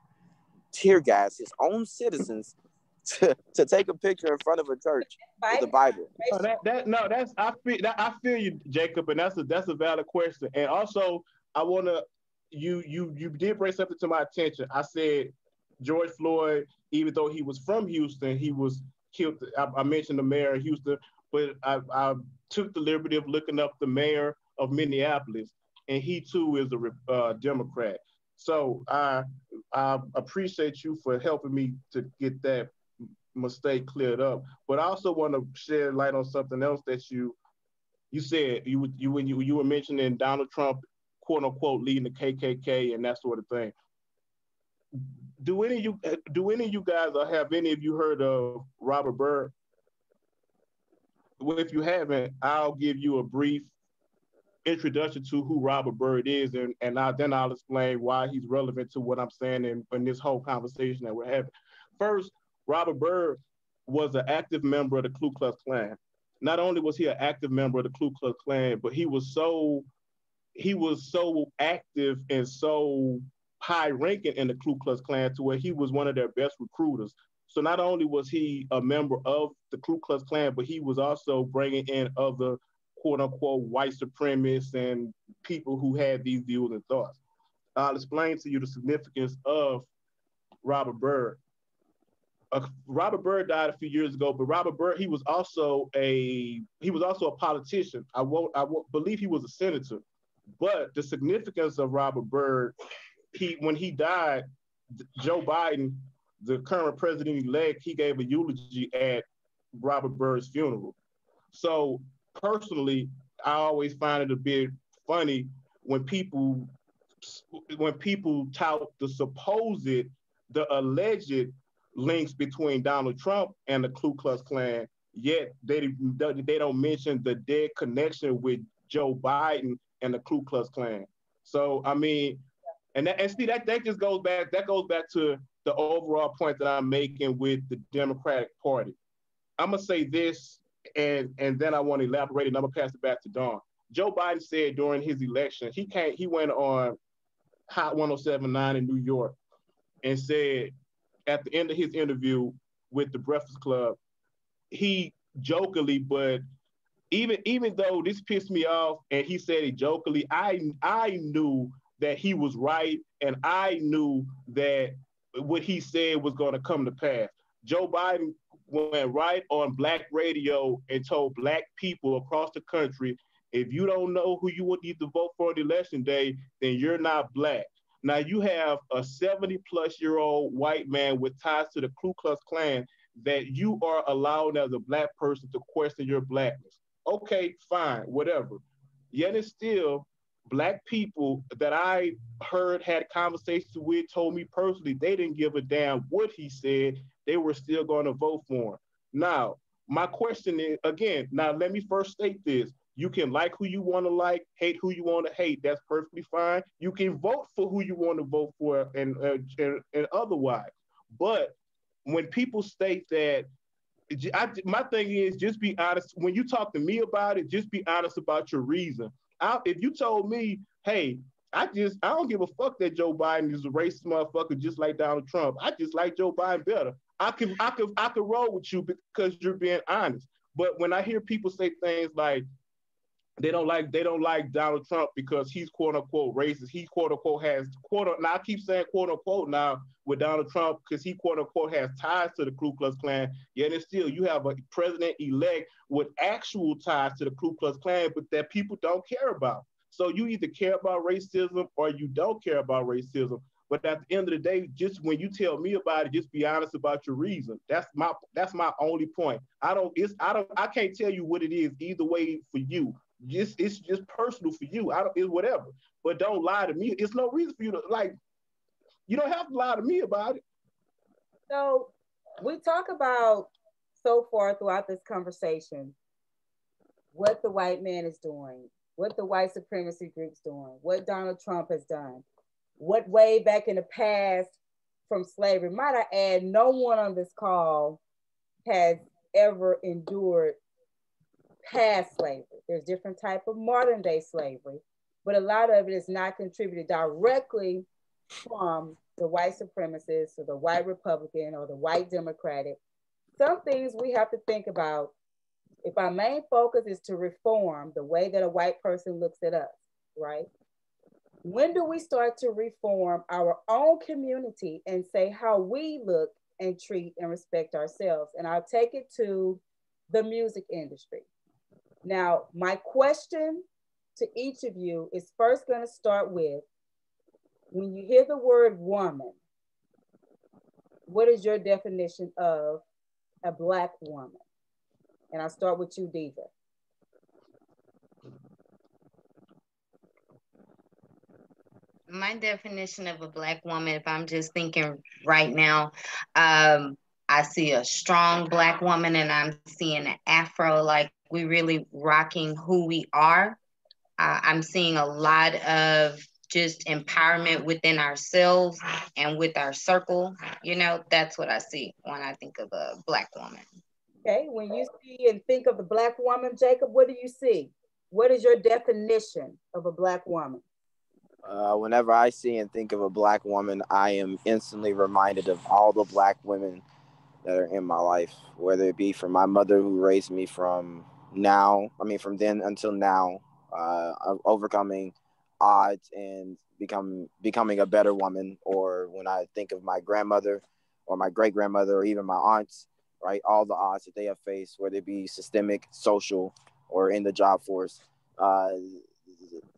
tear gas his own citizens to take a picture in front of a church with the Bible? I feel you, Jacob, and that's a valid question. And also, I want to you did bring something to my attention. I said George Floyd, even though he was from Houston, he was killed. I mentioned the mayor of Houston, but I took the liberty of looking up the mayor of Minneapolis, and he too is a Democrat. So I appreciate you for helping me to get that mistake cleared up. But I also want to shed light on something else that you said. When you were mentioning Donald Trump, quote unquote, leading the KKK and that sort of thing. Do any of you guys, or have any of you heard of Robert Byrd? Well, if you haven't, I'll give you a brief introduction to who Robert Byrd is, and then I'll explain why he's relevant to what I'm saying in this whole conversation that we're having. First, Robert Byrd was an active member of the Ku Klux Klan. Not only was he an active member of the Ku Klux Klan, but he was so active and so high ranking in the Ku Klux Klan to where he was one of their best recruiters. So not only was he a member of the Ku Klux Klan, but he was also bringing in other quote unquote white supremacists and people who had these views and thoughts. I'll explain to you the significance of Robert Byrd. Robert Byrd died a few years ago, but Robert Byrd, he was also a politician. I won't believe he was a senator. But the significance of Robert Byrd, when he died, Joe Biden, the current president-elect, he gave a eulogy at Robert Byrd's funeral. So personally, I always find it a bit funny when people tout the alleged links between Donald Trump and the Ku Klux Klan, yet they don't mention the dead connection with Joe Biden and the Ku Klux Klan. So I mean, and see that just goes back to the overall point that I'm making with the Democratic Party. I'm gonna say this, and then I want to elaborate, and I'm gonna pass it back to Dawn. Joe Biden said during his election, he went on Hot 107.9 in New York and said at the end of his interview with the Breakfast Club, he jokingly, but even though this pissed me off, and he said it jokingly, I knew that he was right, and I knew that what he said was going to come to pass. Joe Biden went right on Black radio and told Black people across the country, if you don't know who you need to vote for on election day, then you're not Black. Now you have a 70-plus-year-old white man with ties to the Ku Klux Klan that you are allowed as a Black person to question your Blackness. Okay, fine, whatever. Yet and still, Black people that I heard had conversations with told me personally they didn't give a damn what he said. They were still going to vote for him. Now, my question is, again, now let me first state this. You can like who you want to like, hate who you want to hate. That's perfectly fine. You can vote for who you want to vote for and otherwise. But when people state that, my thing is just be honest. When you talk to me about it, just be honest about your reason. If you told me, hey, I don't give a fuck that Joe Biden is a racist motherfucker just like Donald Trump. I just like Joe Biden better. I could roll with you because you're being honest. But when I hear people say things like they don't like Donald Trump because he's quote unquote racist, he quote unquote has now I keep saying quote unquote now with Donald Trump because he quote unquote has ties to the Ku Klux Klan, yet and still you have a president-elect with actual ties to the Ku Klux Klan, but that people don't care about. So you either care about racism or you don't care about racism. But at the end of the day, just when you tell me about it, just be honest about your reason. That's my only point. I can't tell you what it is either way for you. It's just personal for you. It's whatever. But don't lie to me. It's no reason for you to you don't have to lie to me about it. So we talk about so far throughout this conversation what the white man is doing, what the white supremacy group's doing, what Donald Trump has done, what way back in the past from slavery. Might I add, no one on this call has ever endured past slavery. There's different type of modern day slavery, but a lot of it is not contributed directly from the white supremacists or the white Republican or the white Democratic. Some things we have to think about. If our main focus is to reform the way that a white person looks at us, right? When do we start to reform our own community and say how we look and treat and respect ourselves? And I'll take it to the music industry. Now, my question to each of you is first going to start with, when you hear the word woman, what is your definition of a Black woman? And I'll start with you, Deidre. My definition of a Black woman, if I'm just thinking right now, I see a strong Black woman and I'm seeing an afro, like we really rocking who we are. I'm seeing a lot of just empowerment within ourselves and with our circle. That's what I see when I think of a Black woman. Okay, when you see and think of the Black woman, Jacob, what do you see? What is your definition of a Black woman? Whenever I see and think of a Black woman, I am instantly reminded of all the Black women that are in my life, whether it be from my mother who raised me from then until now, overcoming odds and becoming a better woman. Or when I think of my grandmother or my great grandmother, or even my aunts, right? All the odds that they have faced, whether it be systemic, social, or in the job force, uh,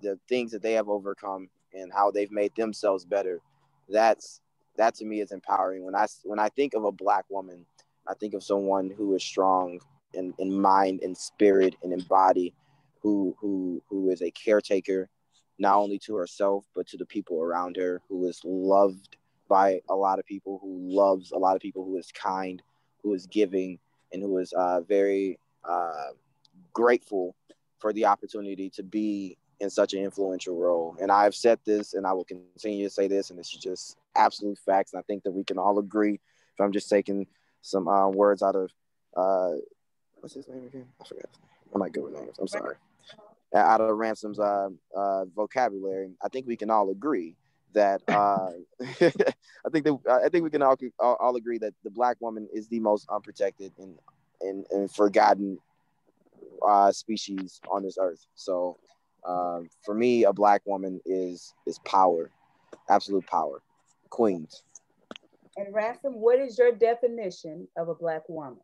the things that they have overcome and how they've made themselves better. That to me is empowering. When I think of a Black woman, I think of someone who is strong in mind and spirit and in body, who is a caretaker, not only to herself but to the people around her, who is loved by a lot of people, who loves a lot of people, who is kind, who is giving, and who is very grateful for the opportunity to be in such an influential role. And I've said this, and I will continue to say this, and this is just absolute facts. And I think that we can all agree. If I'm just taking some words out of what's his name again? I forgot. I'm not good with names. I'm sorry. Out of Ransom's vocabulary, I think we can all agree that I think we can all agree that the Black woman is the most unprotected and forgotten species on this earth. So for me, a Black woman is power, absolute power, queens. And Ransom, what is your definition of a Black woman?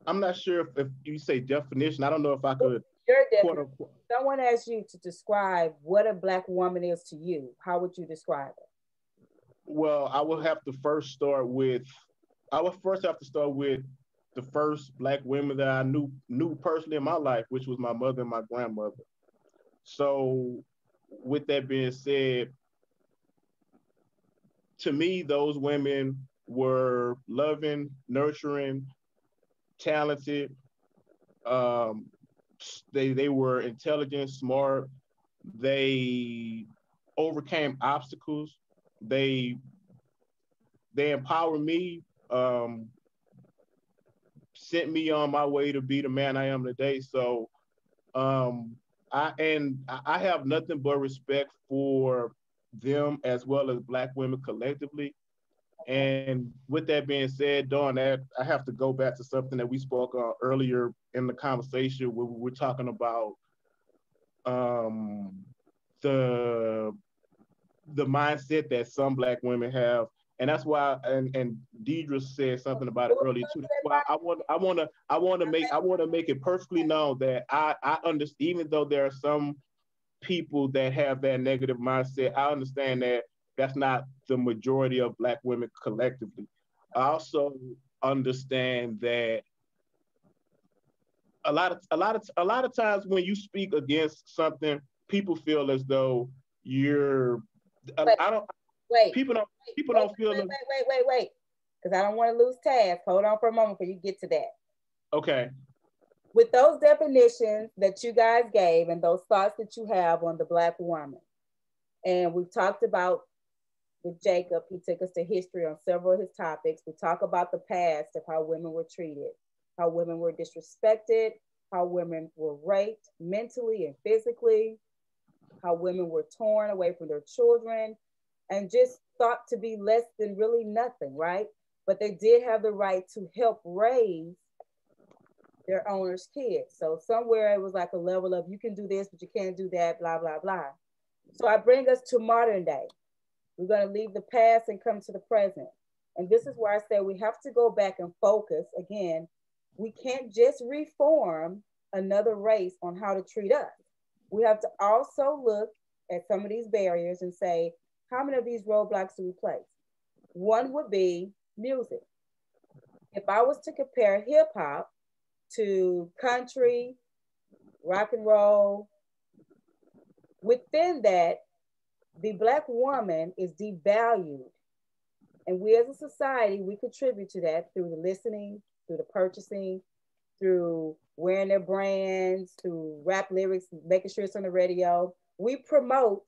I'm not sure if you say definition. I don't know if I could. Your definition. Someone asked you to describe what a Black woman is to you. How would you describe it? Well, I would have to first start with. I would first have to start with the first Black women that I knew personally in my life, which was my mother and my grandmother. So, with that being said, to me, those women were loving, nurturing, talented. Um, they were intelligent, smart. They overcame obstacles. They empowered me, sent me on my way to be the man I am today. So I have nothing but respect for them as well as Black women collectively. And with that being said, Dawn, that I have to go back to something that we spoke on earlier in the conversation where we were talking about um, the mindset that some Black women have, and that's why. And Deidre said something about it earlier too. That's why I want to make it perfectly known that I understand, even though there are some people that have that negative mindset, I understand that that's not the majority of Black women collectively. I also understand that a lot of times when you speak against something, people feel as though you're. I don't. Wait. People don't feel. Wait. Because I don't want to lose task. Hold on for a moment before you get to that. Okay. With those definitions that you guys gave and those thoughts that you have on the Black woman, and we've talked about with Jacob, he took us to history on several of his topics. We talk about the past of how women were treated, how women were disrespected, how women were raped mentally and physically, how women were torn away from their children and just thought to be less than really nothing, right? But they did have the right to help raise their owner's kids. So somewhere it was like a level of you can do this, but you can't do that, blah, blah, blah. So I bring us to modern day. We're going to leave the past and come to the present. And this is where I say we have to go back and focus. Again, we can't just reform another race on how to treat us. We have to also look at some of these barriers and say, how many of these roadblocks do we place? One would be music. If I was to compare hip hop to country, rock and roll, within that, the Black woman is devalued. And we as a society, we contribute to that through the listening, through the purchasing, through wearing their brands, through rap lyrics, making sure it's on the radio. We promote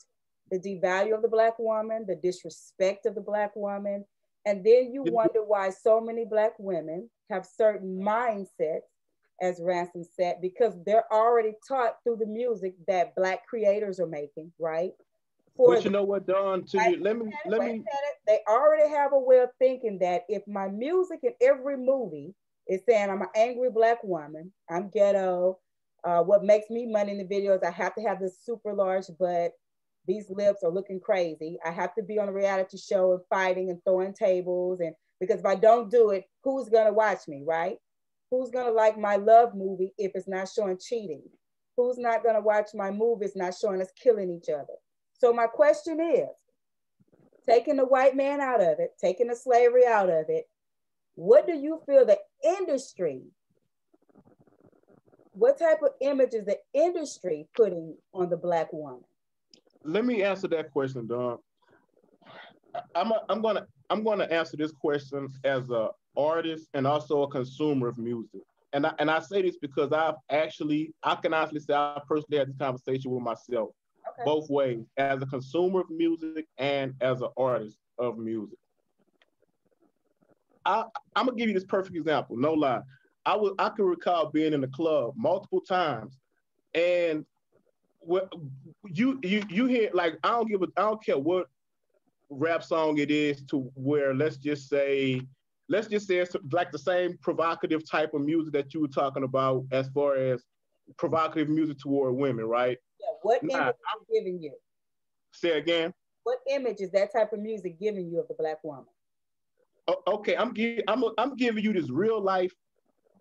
the devalue of the Black woman, the disrespect of the Black woman. And then you wonder why so many Black women have certain mindsets, as Ransom said, because they're already taught through the music that Black creators are making, right? But you know what, Dawn, to you, let me. They already have a way of thinking that if my music in every movie is saying I'm an angry Black woman, I'm ghetto, what makes me money in the videos, I have to have this super large butt, these lips are looking crazy. I have to be on a reality show and fighting and throwing tables. And because if I don't do it, who's going to watch me, right? Who's going to like my love movie if it's not showing cheating? Who's not going to watch my movie if it's not showing us killing each other? So my question is, taking the white man out of it, taking the slavery out of it, what do you feel the industry, what type of image is the industry putting on the Black woman? Let me answer that question, Dawn. I'm gonna answer this question as an artist and also a consumer of music. And I say this because I can honestly say I personally had this conversation with myself, okay, both ways, as a consumer of music and as an artist of music. I'm gonna give you this perfect example, no lie. I can recall being in the club multiple times, and what you hear, like, I don't care what rap song it is, to where let's just say it's like the same provocative type of music that you were talking about, as far as provocative music toward women, right? Yeah. What image is it giving you? Say again. What image is that type of music giving you of the Black woman? Okay, I'm giving you this real life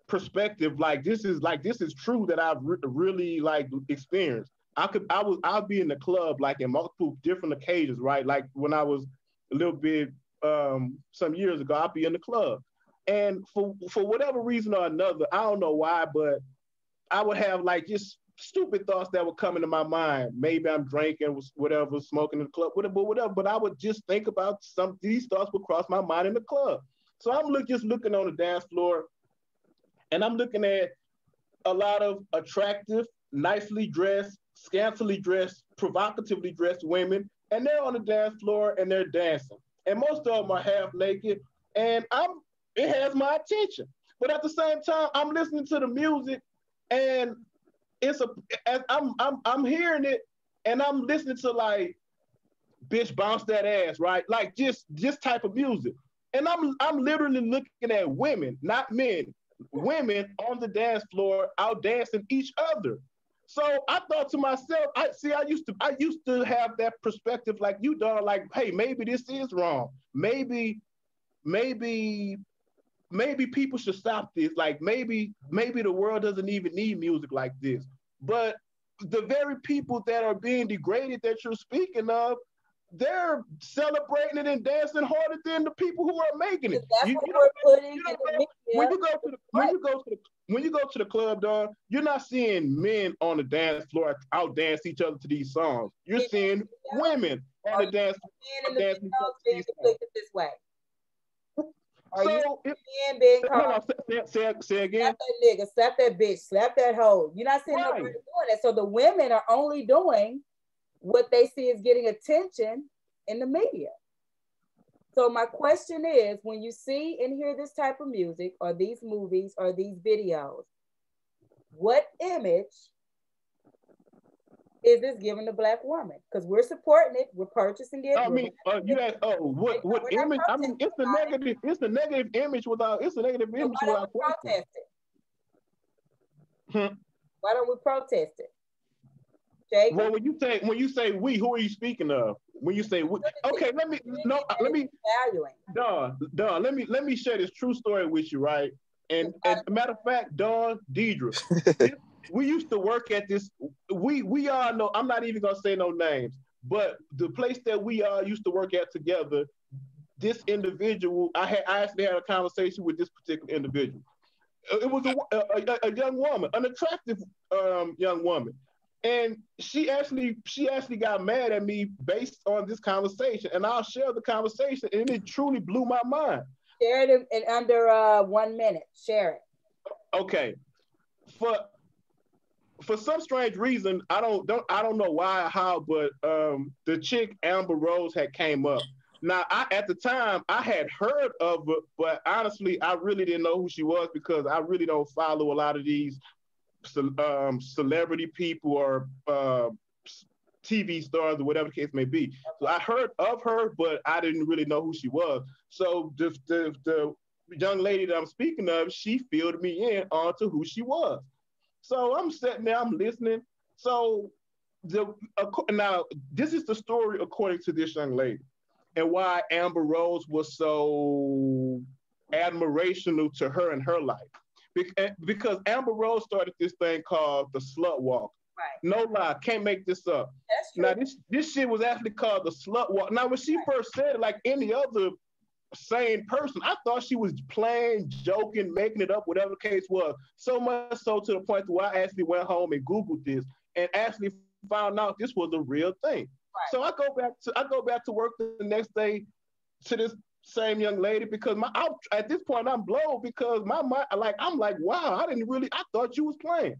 perspective. Like this is true that I've really like experienced. I'll be in the club like in multiple different occasions, right? Like when I was a little bit some years ago, I'll be in the club, and for whatever reason or another, I don't know why, but I would have like just stupid thoughts that would come into my mind. Maybe I'm drinking, whatever, smoking in the club, whatever. But I would just think about these thoughts would cross my mind in the club. So I'm just looking on the dance floor, and I'm looking at a lot of attractive, nicely dressed, scantily dressed, provocatively dressed women, and they're on the dance floor and they're dancing. And most of them are half naked, and it has my attention. But at the same time, I'm listening to the music, and I'm hearing it, and I'm listening to like, bitch, bounce that ass, right? Like just type of music. And I'm literally looking at women, not men, women on the dance floor out dancing each other. So I thought to myself, I used to have that perspective like you, done, like, hey, maybe this is wrong. Maybe people should stop this. Like maybe the world doesn't even need music like this. But the very people that are being degraded that you're speaking of, they're celebrating it and dancing harder than the people who are making it. That's what we're putting in the media. When you go to the club, dog, you're not seeing men on the dance floor out dance each other to these songs. You're seeing women on the dance floor dancing being depicted this way. Are so you being called? Say again. Slap that nigga, slap that bitch, slap that hoe. You're not seeing nobody doing that. So the women are only doing what they see is getting attention in the media. So my question is, when you see and hear this type of music or these movies or these videos, what image is this giving the Black woman? Because we're supporting it, we're purchasing it. I mean, what image? I mean, it's the negative image without. It's a negative image without protest it. Why don't we protest it? Jacob? Well, when you say we, who are you speaking of? When you say we, okay, let me Dawn, let me share this true story with you, right? And as a matter of fact, Dawn, Deidre, we used to work at this. We all know. I'm not even gonna say no names, but the place that we all used to work at together. This individual, I actually had a conversation with this particular individual. It was a young woman, an attractive young woman. And she actually got mad at me based on this conversation, and I'll share the conversation, and it truly blew my mind. Share it in under 1 minute. Share it. Okay. For some strange reason, I don't know why or how, but the chick Amber Rose had came up. Now, at the time, I had heard of her, but honestly, I really didn't know who she was because I really don't follow a lot of these celebrity people or TV stars or whatever the case may be. So I heard of her, but I didn't really know who she was. So the young lady that I'm speaking of, she filled me in onto who she was. So I'm sitting there, I'm listening. So Now this is the story according to this young lady, and why Amber Rose was so admirational to her in her life. Because Amber Rose started this thing called the Slut Walk. Right. No lie, can't make this up. That's true. Now this shit was actually called the Slut Walk. Now when she first said it, like any other sane person, I thought she was playing, joking, making it up, whatever the case was. So much so to the point where I actually went home and Googled this and actually found out this was a real thing. Right. So I go back to work the next day to this same young lady because at this point I'm blown because my mind, I'm like, wow, I thought you was playing.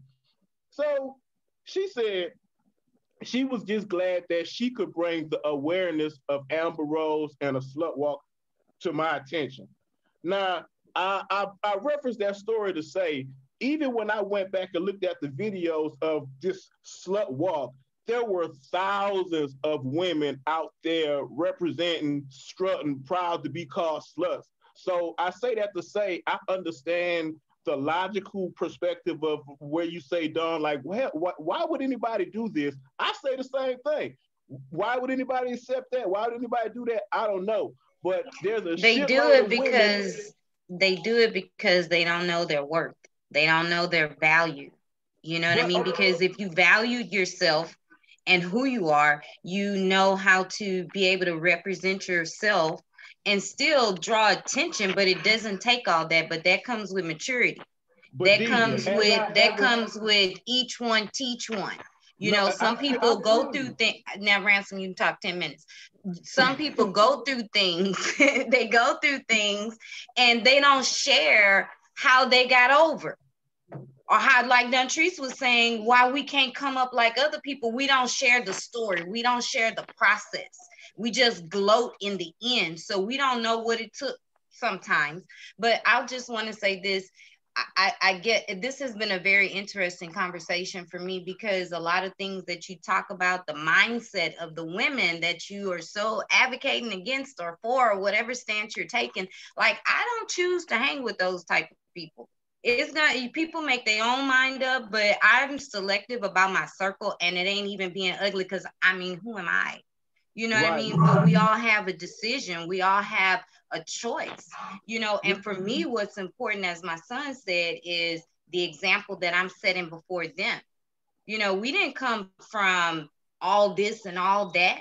So she said she was just glad that she could bring the awareness of Amber Rose and a slut walk to my attention. Now, I referenced that story to say, even when I went back and looked at the videos of this slut walk, there were thousands of women out there representing, strutting, proud to be called sluts. So I say that to say I understand the logical perspective of where you say, Dawn, like, well, why would anybody do this? I say the same thing. Why would anybody accept that? Why would anybody do that? I don't know. But there's a they do it because they do it because they don't know their worth. They don't know their value. You know what I mean? Because if you valued yourself and who you are, you know how to be able to represent yourself and still draw attention, but it doesn't take all that. But that comes with maturity. That comes with each one teach one. You know, some people go through things. Now, Ransom, you can talk 10 minutes. Some people go through things. They go through things and they don't share how they got over. Or how, like Dontrice was saying, why we can't come up like other people. We don't share the story. We don't share the process. We just gloat in the end. So we don't know what it took sometimes. But I just want to say this. I get, this has been a very interesting conversation for me because a lot of things that you talk about, the mindset of the women that you are so advocating against or for, or whatever stance you're taking, like, I don't choose to hang with those type of people. It's not, people make their own mind up, but I'm selective about my circle, and it ain't even being ugly because, I mean, who am I? You know what I mean? But we all have a decision. We all have a choice, you know, and for me, what's important, as my son said, is the example that I'm setting before them. You know, we didn't come from all this and all that,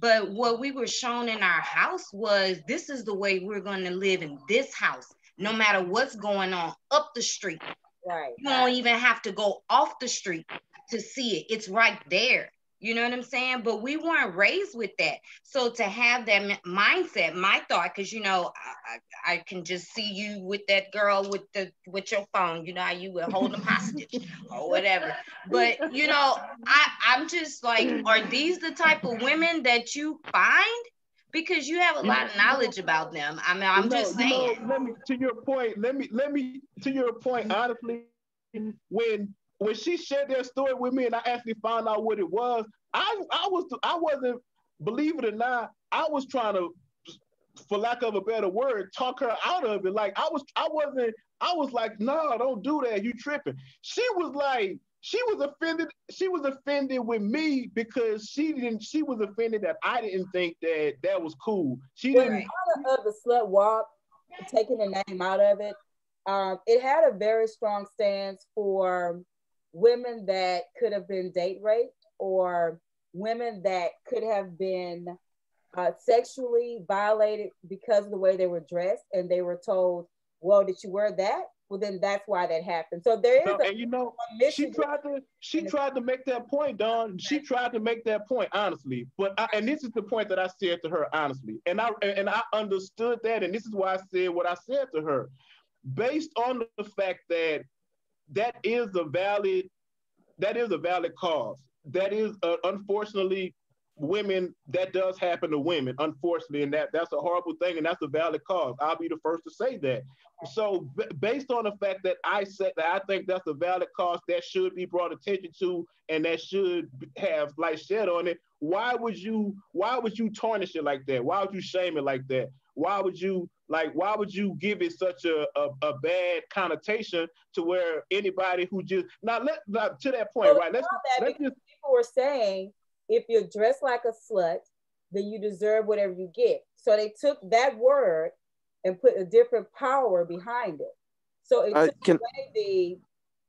but what we were shown in our house was this is the way we're going to live in this house, no matter what's going on up the street. Right. You don't even have to go off the street to see it. It's right there. You know what I'm saying? But we weren't raised with that. So to have that mindset, my thought, because, you know, I can just see you with that girl with your phone, you know, how you would hold them hostage or whatever. But, you know, I'm just like, are these the type of women that you find? Because you have a lot of knowledge about them. I mean, I'm just saying. To your point, honestly, when she shared that story with me and I actually found out what it was, I wasn't, believe it or not, I was trying to, for lack of a better word, talk her out of it. Like I was like, no, don't do that. You tripping. She was offended. She was offended with me because she was offended that I didn't think that was cool. She didn't. Part of the slut walk, taking the name out of it, it had a very strong stance for women that could have been date raped or women that could have been sexually violated because of the way they were dressed, and they were told, well, did you wear that? Well, then that's why that happened. So there is and you know, she tried to make that point, Dawn. She tried to make that point, honestly. But and this is the point that I said to her, honestly. And I understood that, and this is why I said what I said to her. Based on the fact that is a valid cause. That is unfortunately women, that does happen to women, unfortunately, and that's a horrible thing, and that's a valid cause. I'll be the first to say that. So based on the fact that I said that I think that's a valid cause that should be brought attention to and that should have light shed on it, why would you tarnish it like that? Why would you shame it like that? Why would you Like, why would you give it such a bad connotation to where anybody who just not to that point, Well, right? Let's just people were saying if you're dressed like a slut, then you deserve whatever you get. So they took that word and put a different power behind it. So it took away the,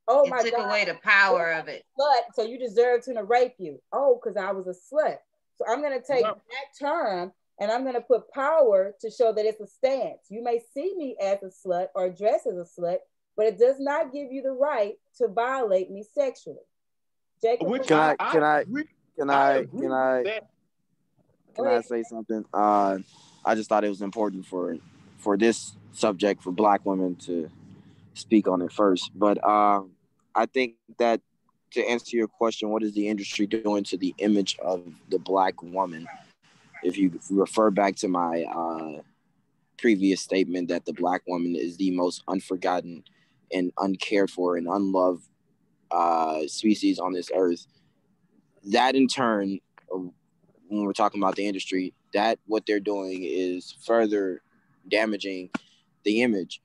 oh my God, it took away the power of it. Slut, so you deserve to rape you. Oh, because I was a slut. So I'm going to take that term and I'm going to put power to show that it's a stance. You may see me as a slut or dress as a slut, but it does not give you the right to violate me sexually. Jacob, can I say something? I just thought it was important for this subject for Black women to speak on it first. But I think that to answer your question, what is the industry doing to the image of the Black woman? If you refer back to my previous statement that the Black woman is the most unforgotten and uncared for and unloved species on this earth, that in turn, when we're talking about the industry, that what they're doing is further damaging the image.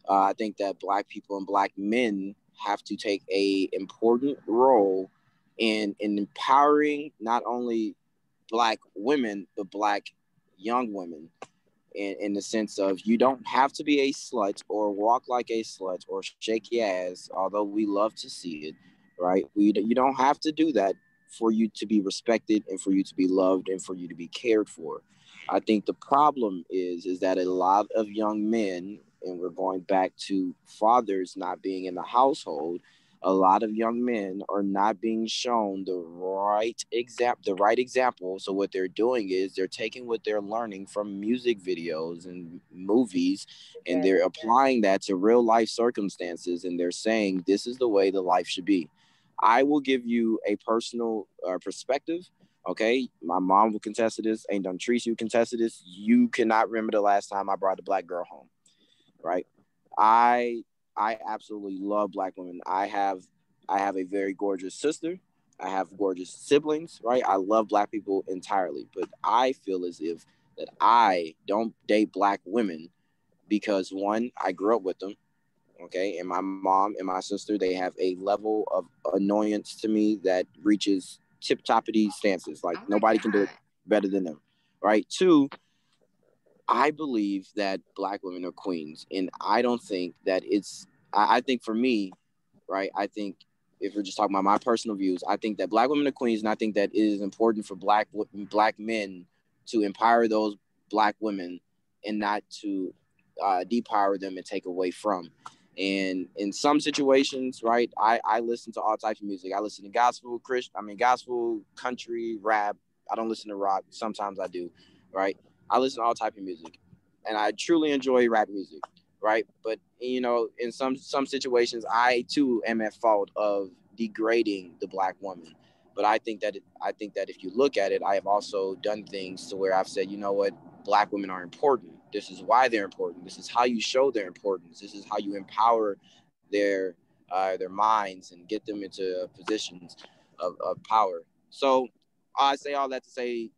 I think that Black people and Black men have to take a important role in empowering not only Black women, but Black young women in the sense of you don't have to be a slut or walk like a slut or shake your ass, although we love to see it, right? You don't have to do that for you to be respected and for you to be loved and for you to be cared for. I think the problem is that a lot of young men, and we're going back to fathers not being in the household, a lot of young men are not being shown the right example. So what they're doing is they're taking what they're learning from music videos and movies, and they're applying that to real life circumstances, and they're saying this is the way the life should be. I will give you a personal perspective. Okay, my mom will contest to this. Ain't done Treese, you contest to this. You cannot remember the last time I brought a Black girl home, right? I absolutely love Black women. I have a very gorgeous sister. I have gorgeous siblings, right? I love Black people entirely, but I feel as if that I don't date Black women because one, I grew up with them, okay, and my mom and my sister, they have a level of annoyance to me that reaches tip-toppity stances. Like nobody can do it better than them, right? Two, I believe that Black women are queens, and I don't think that I think for me, right, I think if we're just talking about my personal views, I think that Black women are queens, and I think that it is important for Black men to empower those Black women and not to depower them and take away from. And in some situations, right, I listen to all types of music. I listen to gospel, gospel, country, rap. I don't listen to rock. Sometimes I do, right? I listen to all type of music, and I truly enjoy rap music, right? But in some situations, I too am at fault of degrading the Black woman. But I think that if you look at it, I have also done things to where I've said, you know what, Black women are important. This is why they're important. This is how you show their importance. This is how you empower their minds and get them into positions of power. So I say all that to say,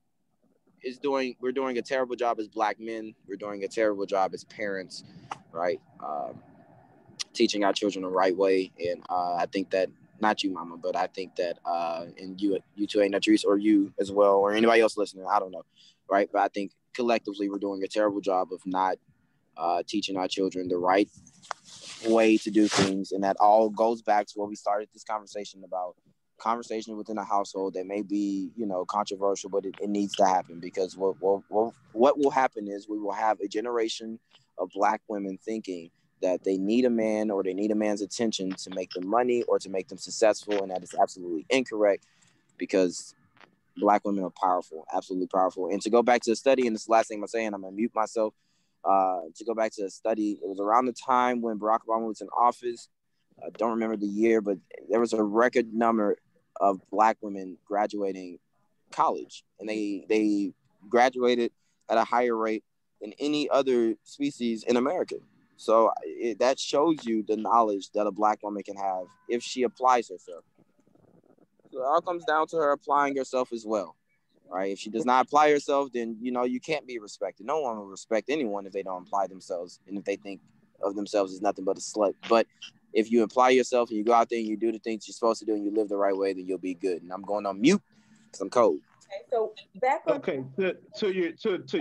we're doing a terrible job as Black men. We're doing a terrible job as parents, right? Teaching our children the right way. And I think that, not you, Mama, but I think that, and you too, ain't Natrice, or you as well, or anybody else listening, I don't know, right? But I think collectively we're doing a terrible job of not teaching our children the right way to do things. And that all goes back to what we started this conversation about. Conversation within a household that may be, controversial, but it needs to happen, because what will happen is we will have a generation of Black women thinking that they need a man or they need a man's attention to make them money or to make them successful, and that is absolutely incorrect, because Black women are powerful, absolutely powerful. And to go back to the study, and this is the last thing I'm saying, I'm gonna mute myself. To go back to the study, it was around the time when Barack Obama was in office. I don't remember the year, but there was a record number of Black women graduating college, and they graduated at a higher rate than any other species in America. So that shows you the knowledge that a Black woman can have if she applies herself. So it all comes down to her applying herself as well. right? If she does not apply herself, then you can't be respected. No one will respect anyone if they don't apply themselves and if they think of themselves as nothing but a slut. But if you apply yourself and you go out there and you do the things you're supposed to do and you live the right way, then you'll be good. And I'm going on mute because I'm cold. Okay, so back on. Okay, to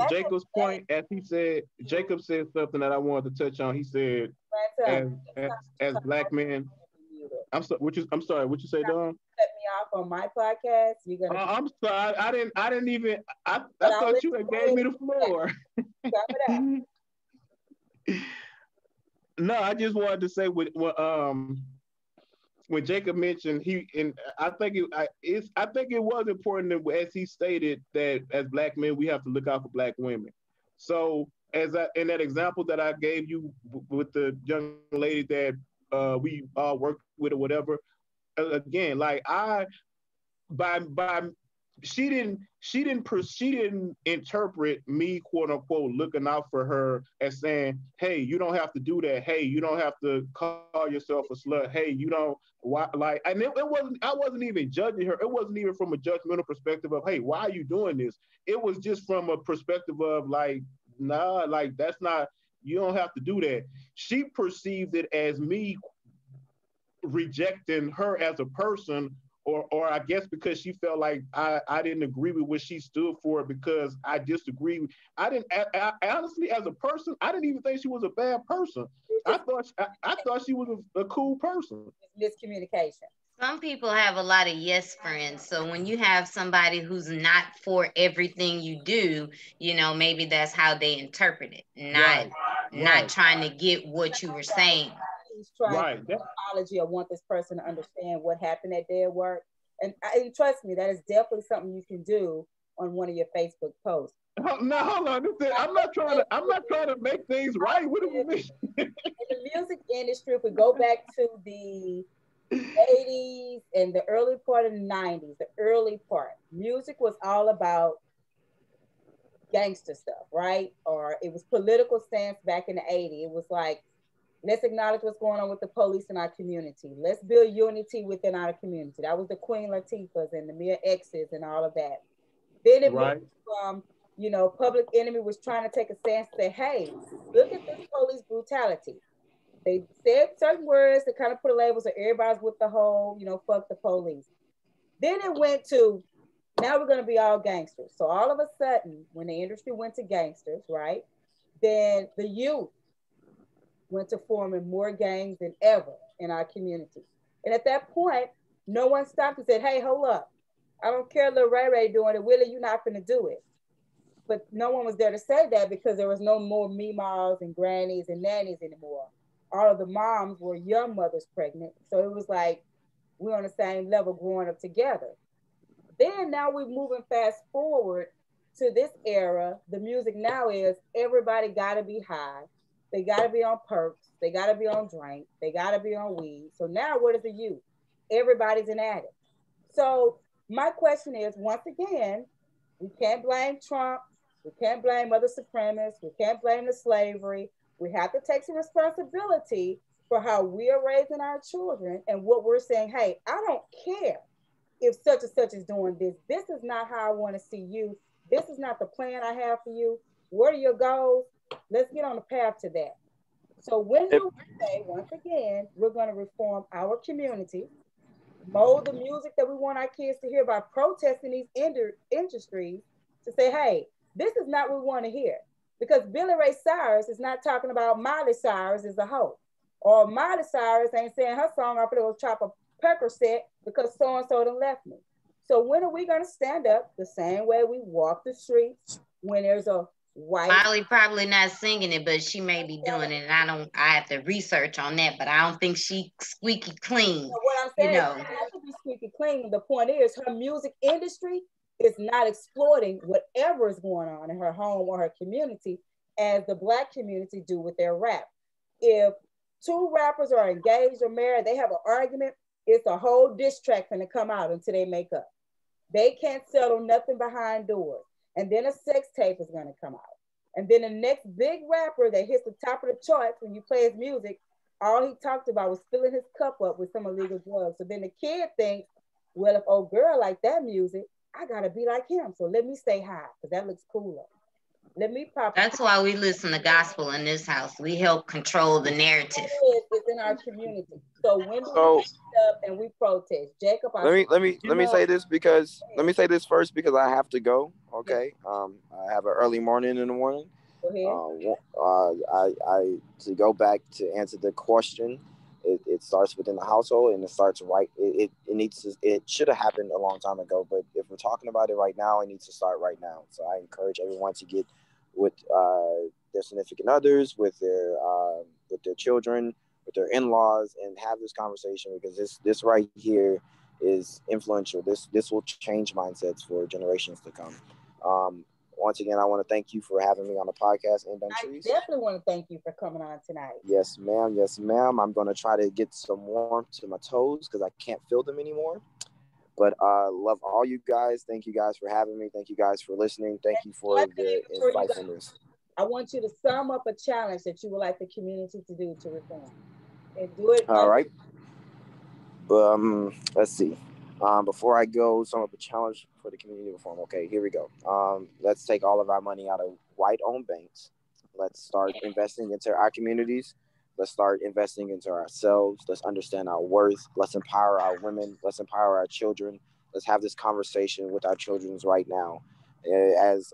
Jacob's point, as he said, Jacob said something that I wanted to touch on. He said, as black men, I'm sorry. What you say, Dawn? Cut me off on my podcast. You're gonna. I'm sorry. I didn't even. I thought you had gave me the floor. No, I just wanted to say when Jacob mentioned I think it was important that, as he stated, that as black men we have to look out for black women. So in that example that I gave you with the young lady that we all worked with or whatever, again, like she didn't interpret me, quote unquote, looking out for her as saying, hey, you don't have to do that. Hey, you don't have to call yourself a slut. Hey, you don't and I wasn't even judging her. It wasn't even from a judgmental perspective of, hey, why are you doing this? It was just from a perspective of like, nah, like that's not, you don't have to do that. She perceived it as me rejecting her as a person, or I guess because she felt like I didn't agree with what she stood for because I disagreed. I honestly, as a person, I didn't even think she was a bad person. I thought she was a cool person. Miscommunication. Some people have a lot of yes friends. So when you have somebody who's not for everything you do, maybe that's how they interpret it. Not trying to get what you were saying. He's trying to apology or want this person to understand what happened at their work. And trust me, that is definitely something you can do on one of your Facebook posts. No, hold on. I'm not trying to make things right. What do you mean? In the music industry, if we go back to the 80s and the early part of the 90s, the early part, music was all about gangster stuff, right? Or it was political stance back in the 80s. It was like, let's acknowledge what's going on with the police in our community. Let's build unity within our community. That was the Queen Latifahs and the Mia X's and all of that. Then it moved from, Public Enemy was trying to take a stance to say, hey, look at this police brutality. They said certain words that kind of put a label so everybody's with the whole, fuck the police. Then it went to, now we're going to be all gangsters. So all of a sudden, when the industry went to gangsters, right, then the youth went to forming more gangs than ever in our community. And at that point, no one stopped and said, hey, hold up. I don't care Lil Ray Ray doing it. Willie, you're not going to do it. But no one was there to say that because there was no more meemaws and grannies and nannies anymore. All of the moms were young mothers pregnant. So it was like, we're on the same level growing up together. Then now we're moving fast forward to this era. The music now is everybody got to be high. They got to be on perks. They got to be on drink. They got to be on weed. So now what is the youth? Everybody's an addict. So my question is, once again, we can't blame Trump. We can't blame other supremacists. We can't blame the slavery. We have to take some responsibility for how we are raising our children and what we're saying. Hey, I don't care if such and such is doing this. This is not how I want to see you. This is not the plan I have for you. What are your goals? Let's get on the path to that. So when do we say, once again, we're going to reform our community, mold the music that we want our kids to hear by protesting these industries to say, hey, this is not what we want to hear. Because Billy Ray Cyrus is not talking about Miley Cyrus as a hoe. Or Miley Cyrus ain't saying her song off of the chop a pecker set because so-and-so done left me. So when are we going to stand up the same way we walk the streets when there's a white... Miley probably not singing it, but she may be doing it. And I have to research on that, but I don't think she squeaky clean. So what I'm saying is she has to be squeaky clean. The point is her music industry is not exploiting whatever is going on in her home or her community as the Black community do with their rap. If two rappers are engaged or married, they have an argument, it's a whole diss track going to come out until they make up. They can't settle nothing behind doors. And then a sex tape is going to come out. And then the next big rapper that hits the top of the charts when you play his music, all he talked about was filling his cup up with some illegal drugs. So then the kid thinks, well, if old girl like that music, I gotta be like him. So let me stay high because that looks cooler. Let me pop. That's why we listen to gospel in this house. We help control the narrative. It's in our community. So when do we stand up and we protest? Jacob, let me say this because let me say this first because I have to go. Okay. I have an early morning in the morning. Go ahead. I to go back to answer the question. It starts within the household and it starts right. It should have happened a long time ago, but if we're talking about it right now, it needs to start right now. So I encourage everyone to get with their significant others, with their children, with their in-laws, and have this conversation because this right here is influential. This will change mindsets for generations to come. Once again, I want to thank you for having me on the podcast. And I definitely want to thank you for coming on tonight. Yes, ma'am. Yes, ma'am. I'm going to try to get some warmth to my toes because I can't feel them anymore. But love all you guys. Thank you guys for having me. Thank you guys for listening. Thank you for the insightfulness. I want you to sum up a challenge that you would like the community to do to reform. And do it. All right. Let's see. Before I go, sum up a challenge for the community reform. Okay, here we go. Let's take all of our money out of white-owned banks. Let's start investing into our communities. Let's start investing into ourselves. Let's understand our worth. Let's empower our women. Let's empower our children. Let's have this conversation with our children right now. As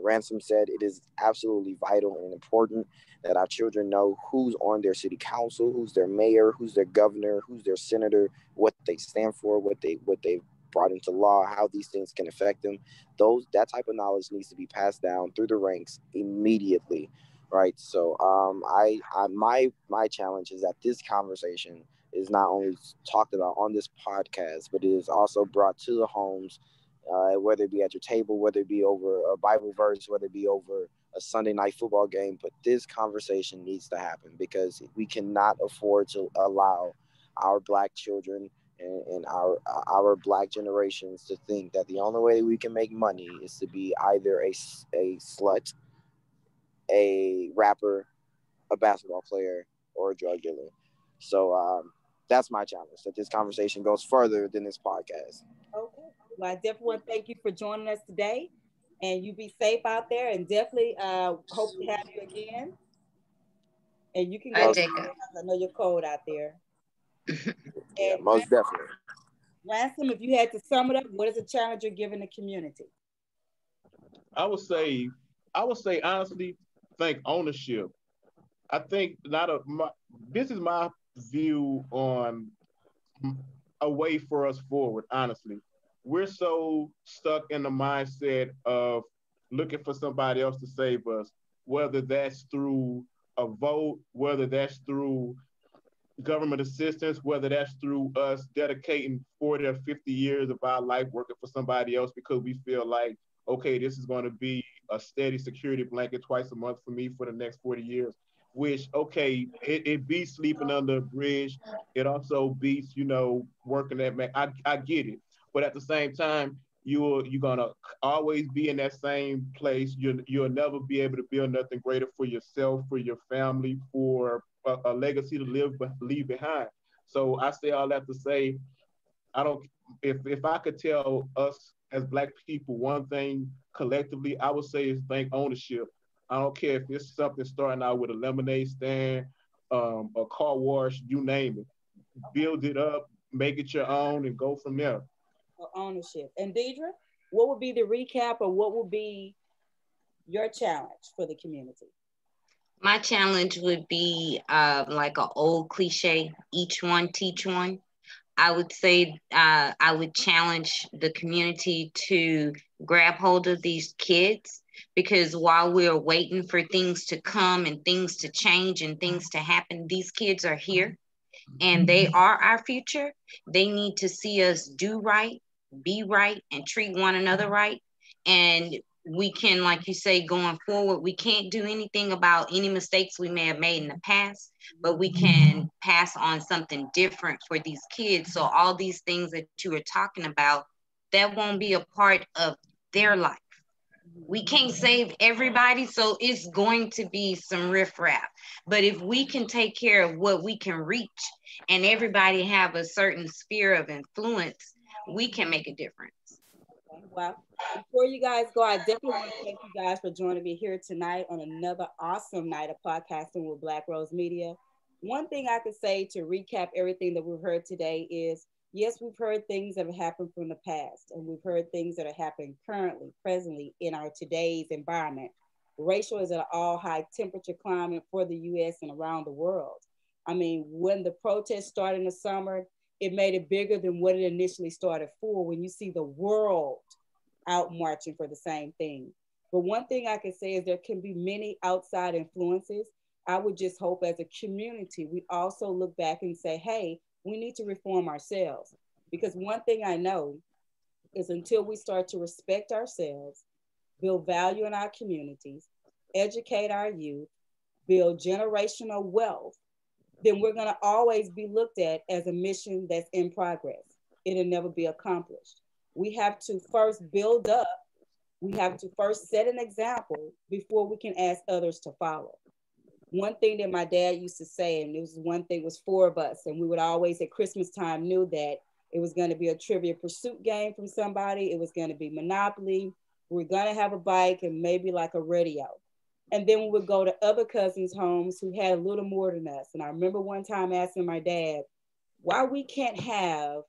Ransom said, it is absolutely vital and important that our children know who's on their city council, who's their mayor, who's their governor, who's their senator, what they stand for, what they've brought into law, how these things can affect them. That type of knowledge needs to be passed down through the ranks immediately, right? So my challenge is that this conversation is not only talked about on this podcast, but it is also brought to the homes, whether it be at your table, whether it be over a Bible verse, whether it be over a Sunday night football game. But this conversation needs to happen because we cannot afford to allow our Black children and our Black generations to think that the only way we can make money is to be either a slut, a rapper, a basketball player, or a drug dealer. So that's my challenge, that this conversation goes further than this podcast. Okay. Well, I definitely want to thank you for joining us today. And you be safe out there, and definitely hope to have you again. And you can go. I know you're cold out there. Yeah, most definitely. Ransom, if you had to sum it up, what is the challenge you're giving the community? I would say honestly, think ownership. I think this is my view on a way for us forward, honestly. We're so stuck in the mindset of looking for somebody else to save us, whether that's through a vote, whether that's through government assistance, whether that's through us dedicating 40 or 50 years of our life working for somebody else because we feel like, okay, this is going to be a steady security blanket twice a month for me for the next 40 years, which, okay, it beats sleeping under a bridge. It also beats, working at Mac. I get it. But at the same time, you're going to always be in that same place. You'll never be able to build nothing greater for yourself, for your family, for a legacy to leave behind. So I say all that to say, if I could tell us as Black people one thing collectively, I would say is think ownership. I don't care if it's something starting out with a lemonade stand, a car wash, you name it. Build it up, make it your own, and go from there. Ownership. And Deidre, what would be the recap, or what would be your challenge for the community? My challenge would be like an old cliche, each one teach one. I would say I would challenge the community to grab hold of these kids, because while we're waiting for things to come and things to change and things to happen, these kids are here and they are our future. They need to see us do right, be right, and treat one another right. And we can, like you say, going forward, we can't do anything about any mistakes we may have made in the past, but we can pass on something different for these kids. So all these things that you were talking about, that won't be a part of their life. We can't save everybody, so it's going to be some riffraff. But if we can take care of what we can reach and everybody have a certain sphere of influence, we can make a difference. Well, before you guys go, I definitely want to thank you guys for joining me here tonight on another awesome night of podcasting with Blaquerose Media. One thing I could say to recap everything that we've heard today is, yes, we've heard things that have happened from the past, and we've heard things that are happening currently, presently in our today's environment. Racial is at an all high temperature climate for the US and around the world. I mean, when the protests started in the summer, it made it bigger than what it initially started for when you see the world out marching for the same thing. But one thing I can say is there can be many outside influences. I would just hope as a community, we also look back and say, hey, we need to reform ourselves. Because one thing I know is until we start to respect ourselves, build value in our communities, educate our youth, build generational wealth, then we're going to always be looked at as a mission that's in progress. It'll never be accomplished. We have to first build up. We have to first set an example before we can ask others to follow. One thing that my dad used to say, and it was one thing, was four of us, and we would always at Christmas time knew that it was going to be a Trivia Pursuit game from somebody. It was going to be Monopoly. We're going to have a bike and maybe like a radio. And then we would go to other cousins' homes who had a little more than us. And I remember one time asking my dad, why we can't have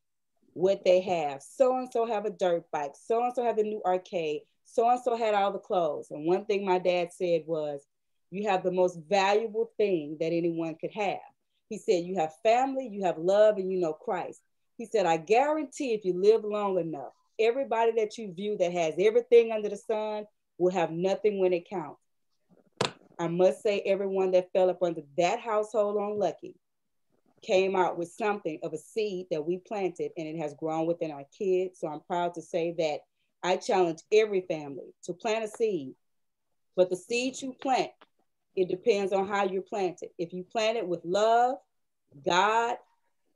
what they have. So-and-so have a dirt bike. So-and-so have the new arcade. So-and-so had all the clothes. And one thing my dad said was, you have the most valuable thing that anyone could have. He said, you have family, you have love, and you know Christ. He said, I guarantee if you live long enough, everybody that you view that has everything under the sun will have nothing when it counts. I must say everyone that fell up under that household on Lucky came out with something of a seed that we planted, and it has grown within our kids. So I'm proud to say that I challenge every family to plant a seed, but the seed you plant, it depends on how you plant it. If you plant it with love, God,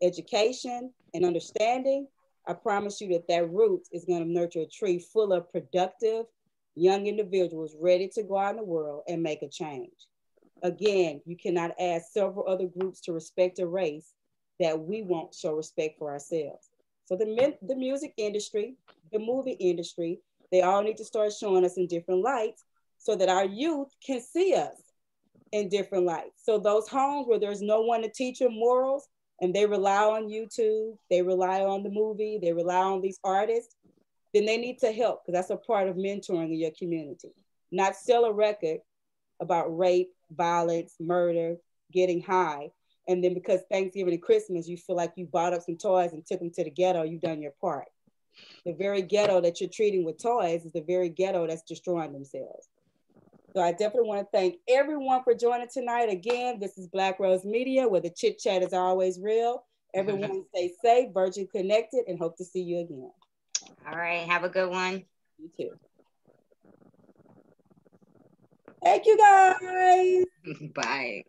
education, and understanding, I promise you that that root is going to nurture a tree full of productive young individuals ready to go out in the world and make a change. Again, you cannot ask several other groups to respect a race that we won't show respect for ourselves. So the music industry, the movie industry, they all need to start showing us in different lights so that our youth can see us in different lights. So those homes where there's no one to teach them morals and they rely on YouTube, they rely on the movie, they rely on these artists, then they need to help because that's a part of mentoring in your community. Not sell a record about rape, violence, murder, getting high. And then because Thanksgiving and Christmas, you feel like you bought up some toys and took them to the ghetto, you've done your part. The very ghetto that you're treating with toys is the very ghetto that's destroying themselves. So I definitely want to thank everyone for joining tonight. Again, this is Blaquerose Media, where the chit chat is always real. Everyone stay safe, Virgin connected, and hope to see you again. All right. Have a good one. You too. Thank you, guys. Bye.